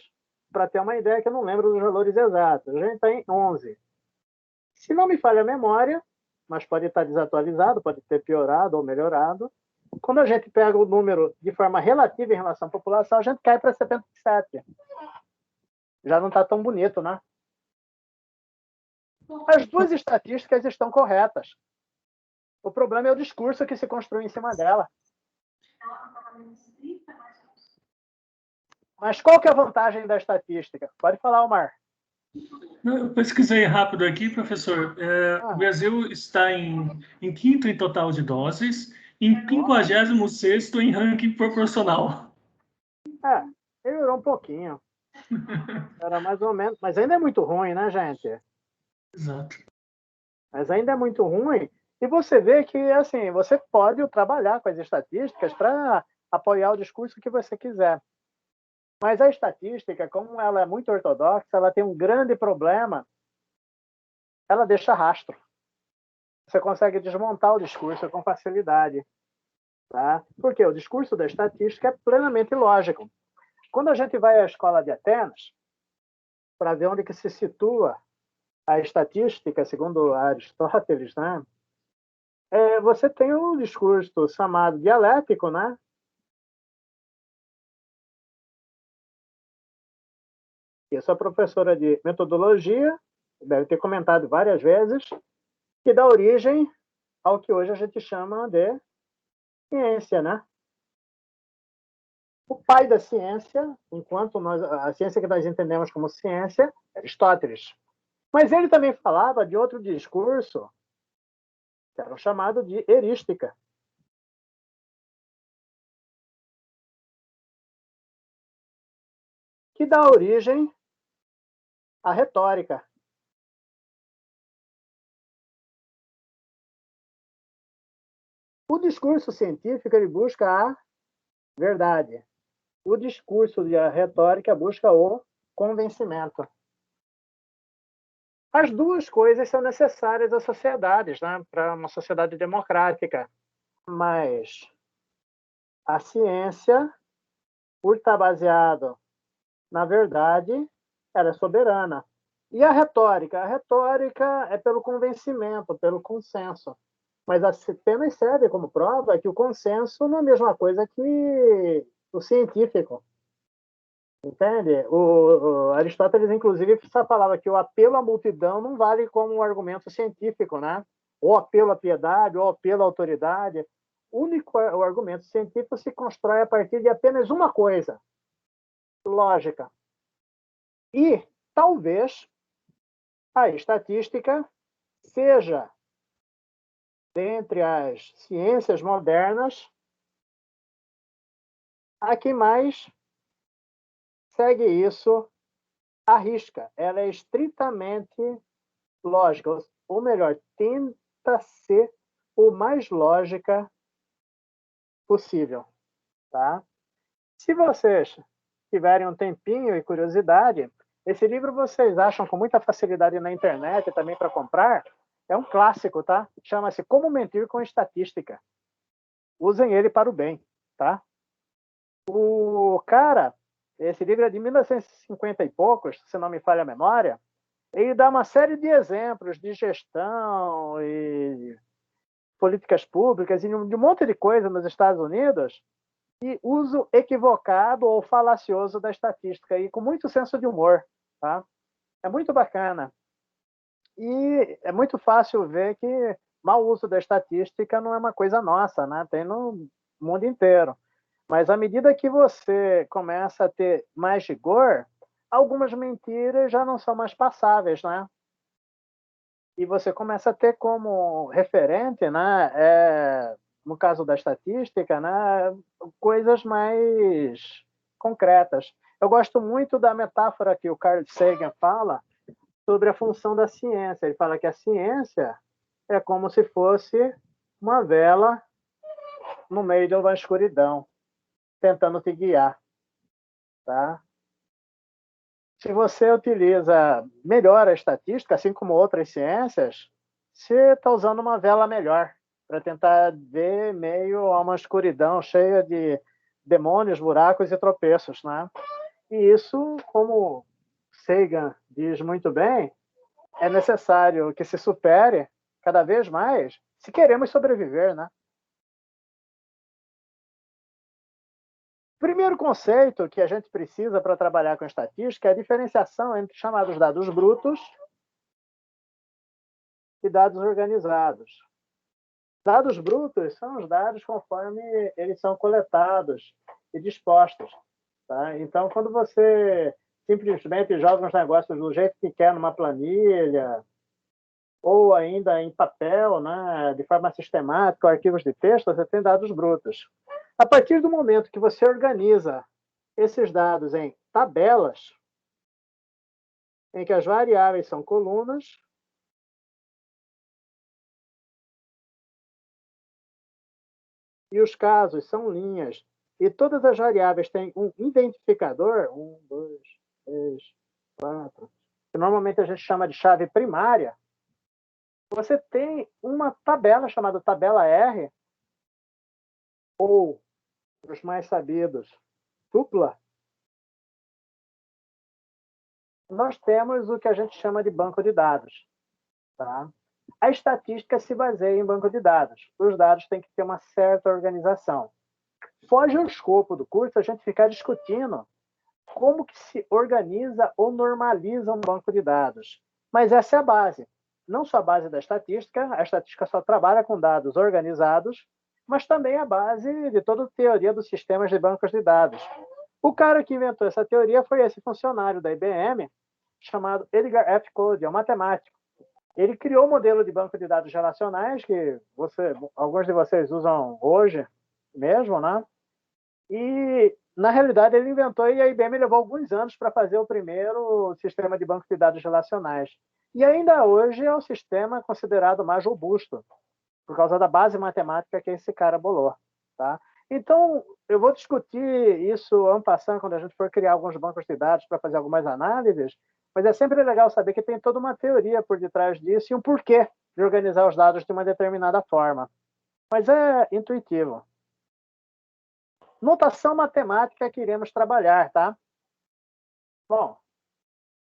para ter uma ideia, que eu não lembro dos valores exatos. A gente está em 11. Se não me falha a memória, mas pode estar desatualizado, pode ter piorado ou melhorado, quando a gente pega o número de forma relativa em relação à população, a gente cai para 77. Já não está tão bonito, né? As duas estatísticas estão corretas. O problema é o discurso que se construi em cima dela. Mas qual que é a vantagem da estatística? Pode falar, Omar.
Eu pesquisei rápido aqui, professor. O Brasil está em 5º em total de doses, em 56º em ranking proporcional.
Melhorou um pouquinho. Era mais ou menos, mas ainda é muito ruim, né, gente?
Exato.
Mas ainda é muito ruim. E você vê que, assim, você pode trabalhar com as estatísticas para apoiar o discurso que você quiser. Mas a estatística, como ela é muito ortodoxa, ela tem um grande problema. Ela deixa rastro. Você consegue desmontar o discurso com facilidade. Tá? Porque o discurso da estatística é plenamente lógico. Quando a gente vai à escola de Atenas, para ver onde que se situa a estatística, segundo Aristóteles, né? Você tem um discurso chamado dialético, né? E a sua professora de metodologia deve ter comentado várias vezes que dá origem ao que hoje a gente chama de ciência, né? O pai da ciência, enquanto a ciência que nós entendemos como ciência, é Aristóteles. Mas ele também falava de outro discurso, que era o chamado de erística. Que dá origem à retórica. O discurso científico ele busca a verdade. O discurso de retórica busca o convencimento. As duas coisas são necessárias às sociedades, né? Para uma sociedade democrática. Mas a ciência, por estar baseado na verdade, ela é soberana. E a retórica? A retórica é pelo convencimento, pelo consenso. Mas apenas serve como prova que o consenso não é a mesma coisa que o científico. Entende? O Aristóteles, inclusive, só falava que o apelo à multidão não vale como um argumento científico, né? Ou apelo à piedade, ou apelo à autoridade. O argumento científico se constrói a partir de apenas uma coisa: lógica. E talvez a estatística seja, dentre as ciências modernas, a que mais segue isso à risca. Ela é estritamente lógica, ou melhor, tenta ser o mais lógica possível. Tá? Se vocês tiverem um tempinho e curiosidade, esse livro vocês acham com muita facilidade na internet também para comprar. É um clássico, tá? Chama-se Como Mentir com Estatística. Usem ele para o bem, tá? O cara, esse livro é de 1950 e poucos, se não me falha a memória, ele dá uma série de exemplos de gestão e políticas públicas e de um monte de coisa nos Estados Unidos e uso equivocado ou falacioso da estatística e com muito senso de humor, tá? É muito bacana. E é muito fácil ver que mau uso da estatística não é uma coisa nossa, né? Tem no mundo inteiro. Mas à medida que você começa a ter mais rigor, algumas mentiras já não são mais passáveis, né? E você começa a ter como referente, né? No caso da estatística, né? Coisas mais concretas. Eu gosto muito da metáfora que o Carl Sagan fala sobre a função da ciência. Ele fala que a ciência é como se fosse uma vela no meio de uma escuridão, tentando te guiar. Tá? Se você utiliza melhor a estatística, assim como outras ciências, você está usando uma vela melhor para tentar ver meio a uma escuridão cheia de demônios, buracos e tropeços. Né? E isso, como Sagan diz muito bem, é necessário que se supere cada vez mais se queremos sobreviver, né? O primeiro conceito que a gente precisa para trabalhar com estatística é a diferenciação entre chamados dados brutos e dados organizados. Dados brutos são os dados conforme eles são coletados e dispostos. Tá? Então, quando você simplesmente joga os negócios do jeito que quer numa planilha, ou ainda em papel, né, de forma sistemática, ou arquivos de texto, você tem dados brutos. A partir do momento que você organiza esses dados em tabelas, em que as variáveis são colunas e os casos são linhas, e todas as variáveis têm um identificador, 1, 2, 3, 4, que normalmente a gente chama de chave primária, você tem uma tabela chamada tabela R, ou, os mais sabidos, tupla. Nós temos o que a gente chama de banco de dados. Tá? A estatística se baseia em banco de dados. Os dados têm que ter uma certa organização. Foge ao escopo do curso a gente ficar discutindo como que se organiza ou normaliza um banco de dados. Mas essa é a base. Não só a base da estatística, a estatística só trabalha com dados organizados, mas também a base de toda a teoria dos sistemas de bancos de dados. O cara que inventou essa teoria foi esse funcionário da IBM, chamado Edgar F. Code, é um matemático. Ele criou um modelo de banco de dados relacionais, que alguns de vocês usam hoje mesmo, né? E, na realidade, ele inventou e a IBM levou alguns anos para fazer o primeiro sistema de banco de dados relacionais. E ainda hoje é o sistema considerado mais robusto, por causa da base matemática que esse cara bolou. Tá? Então, eu vou discutir isso en passant quando a gente for criar alguns bancos de dados para fazer algumas análises, mas é sempre legal saber que tem toda uma teoria por detrás disso e um porquê de organizar os dados de uma determinada forma. Mas é intuitivo. Notação matemática que iremos trabalhar, tá? Bom,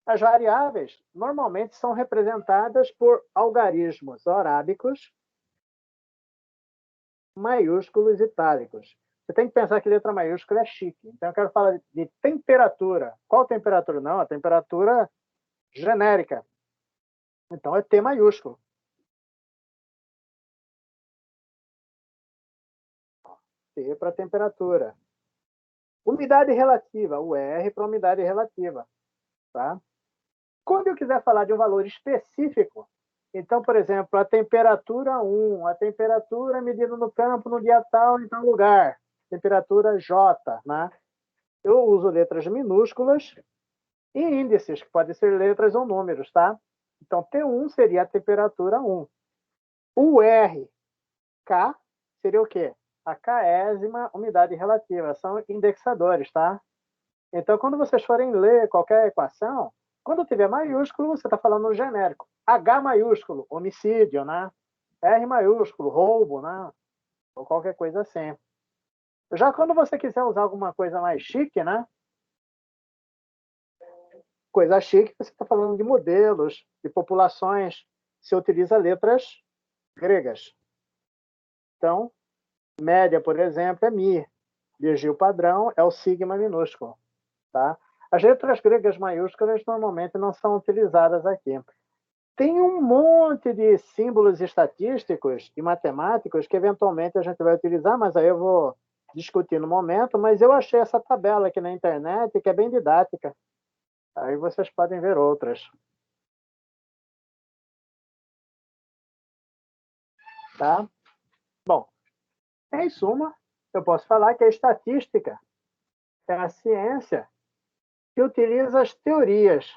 as variáveis normalmente são representadas por algarismos arábicos, maiúsculos e itálicos. Você tem que pensar que letra maiúscula é chique. Então, eu quero falar de temperatura. Qual temperatura? Não, a temperatura genérica. Então, é T maiúsculo. T para temperatura. Umidade relativa, o R para umidade relativa. Tá? Quando eu quiser falar de um valor específico, então, por exemplo, a temperatura 1, a temperatura medida no campo no dia tal, em tal lugar, temperatura J, né? Eu uso letras minúsculas e índices, que podem ser letras ou números, tá? Então, T1 seria a temperatura 1. O R, K, seria o quê? A késima umidade relativa, são indexadores, tá? Então, quando vocês forem ler qualquer equação, quando tiver maiúsculo, você está falando no genérico. H maiúsculo, homicídio, né? R maiúsculo, roubo, né? Ou qualquer coisa assim. Já quando você quiser usar alguma coisa mais chique, né? Coisa chique, você está falando de modelos, de populações. Você utiliza letras gregas. Então, média, por exemplo, é Mi. Virgil padrão é o sigma minúsculo. Tá? As letras gregas maiúsculas normalmente não são utilizadas aqui. Tem um monte de símbolos estatísticos e matemáticos que eventualmente a gente vai utilizar, mas aí eu vou discutir no momento, mas eu achei essa tabela aqui na internet que é bem didática. Aí vocês podem ver outras. Tá? Bom, em suma, eu posso falar que a estatística é a ciência que utiliza as teorias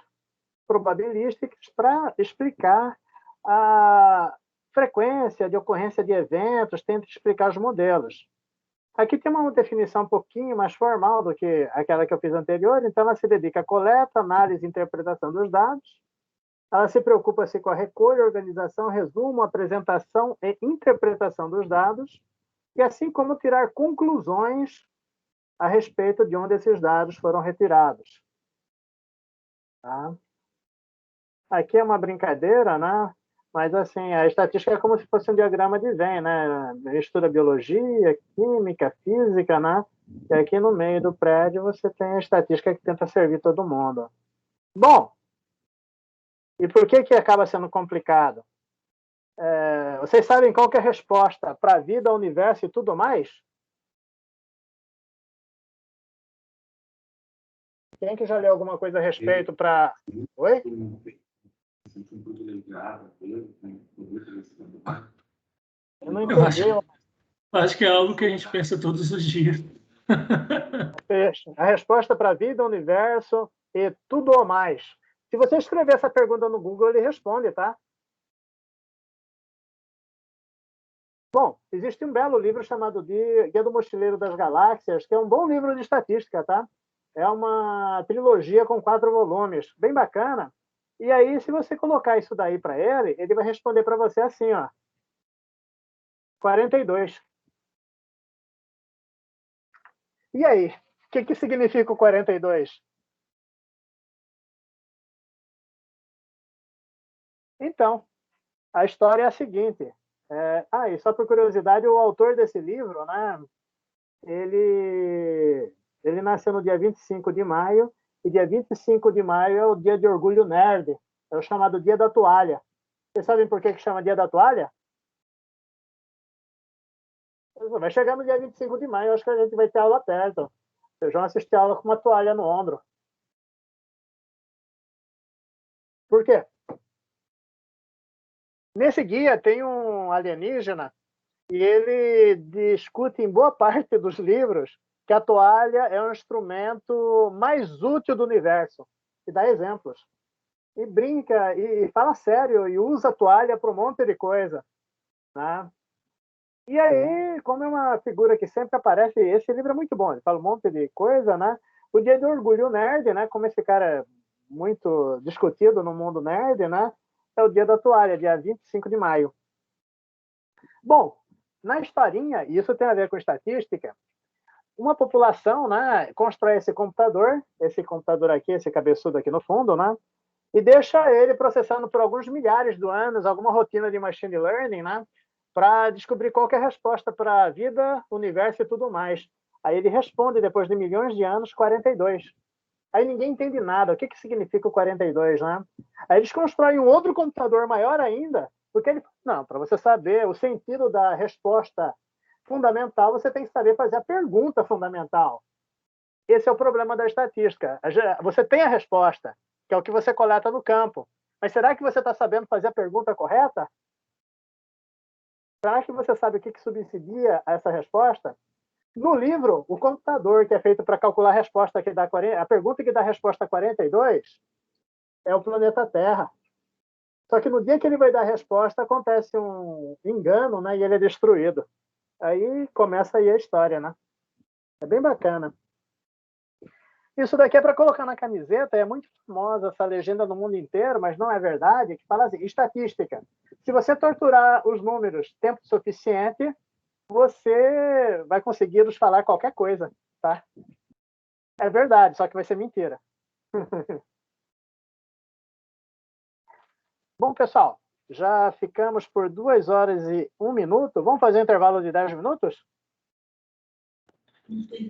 probabilísticas para explicar a frequência de ocorrência de eventos, tenta explicar os modelos. Aqui tem uma definição um pouquinho mais formal do que aquela que eu fiz anterior, então ela se dedica à coleta, análise e interpretação dos dados. Ela se preocupa-se com a recolha, organização, resumo, apresentação e interpretação dos dados, e assim como tirar conclusões a respeito de onde esses dados foram retirados. Tá? Aqui é uma brincadeira, né? Mas assim, a estatística é como se fosse um diagrama de Venn, né? Estuda biologia, química, física, né? E aqui no meio do prédio você tem a estatística que tenta servir todo mundo. Bom, e por que acaba sendo complicado? Vocês sabem qual que é a resposta para a vida, o universo e tudo mais? Quem que já leu alguma coisa a respeito para... Oi? Eu não entendi.
Acho que é algo que a gente pensa todos os dias.
Peixe. A resposta para a vida, universo e tudo ou mais. Se você escrever essa pergunta no Google, ele responde, tá? Bom, existe um belo livro chamado Guia do Mochileiro das Galáxias, que é um bom livro de estatística, tá? É uma trilogia com 4 volumes, bem bacana. E aí, se você colocar isso daí para ele, ele vai responder para você assim, ó. 42. E aí, o que significa o 42? Então, a história é a seguinte. E só por curiosidade, o autor desse livro, né, ele nasceu no dia 25 de maio, e dia 25 de maio é o dia de orgulho nerd, é o chamado Dia da Toalha. Vocês sabem por que chama Dia da Toalha? Vai chegar no dia 25 de maio, eu acho que a gente vai ter aula perto. Vocês vão assistir a aula com uma toalha no ombro. Por quê? Nesse guia tem um alienígena e ele discute em boa parte dos livros que a toalha é o instrumento mais útil do universo. E dá exemplos. E brinca, e fala sério, e usa a toalha para um monte de coisa. Né? E aí, como é uma figura que sempre aparece, esse livro é muito bom, ele fala um monte de coisa, né? O Dia do Orgulho Nerd, né? Como esse cara é muito discutido no mundo nerd, né? É o Dia da Toalha, dia 25 de maio. Bom, na historinha, e isso tem a ver com estatística, uma população, né, constrói esse computador aqui, esse cabeçudo aqui no fundo, né? E deixa ele processando por alguns milhares de anos alguma rotina de machine learning, né? Para descobrir qual que é a resposta para a vida, universo e tudo mais. Aí ele responde, depois de milhões de anos, 42. Aí ninguém entende nada. O que significa o 42, né? Aí eles constroem um outro computador maior ainda, porque ele... Não, para você saber o sentido da resposta fundamental, você tem que saber fazer a pergunta fundamental. Esse é o problema da estatística. Você tem a resposta, que é o que você coleta no campo. Mas será que você está sabendo fazer a pergunta correta? Será que você sabe o que subsidia a essa resposta? No livro, o computador que é feito para calcular a resposta que dá a pergunta que dá a resposta 42 é o planeta Terra. Só que no dia que ele vai dar a resposta, acontece um engano, né? E ele é destruído. Aí começa aí a história, né? É bem bacana. Isso daqui é para colocar na camiseta, é muito famosa essa legenda no mundo inteiro, mas não é verdade, que fala assim, estatística. Se você torturar os números tempo suficiente, você vai conseguir nos falar qualquer coisa, tá? É verdade, só que vai ser mentira. Bom, pessoal, já ficamos por 2 horas e 1 minuto. Vamos fazer um intervalo de 10 minutos?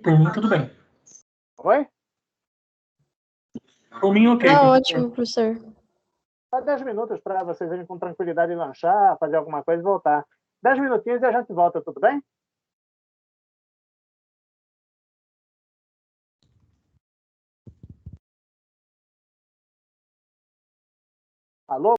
Por mim, tudo bem.
Oi?
Por mim, ok.
Tá ótimo, professor.
Só 10 minutos para vocês irem com tranquilidade lanchar, fazer alguma coisa e voltar. 10 minutinhos e a gente volta, tudo bem? Alô?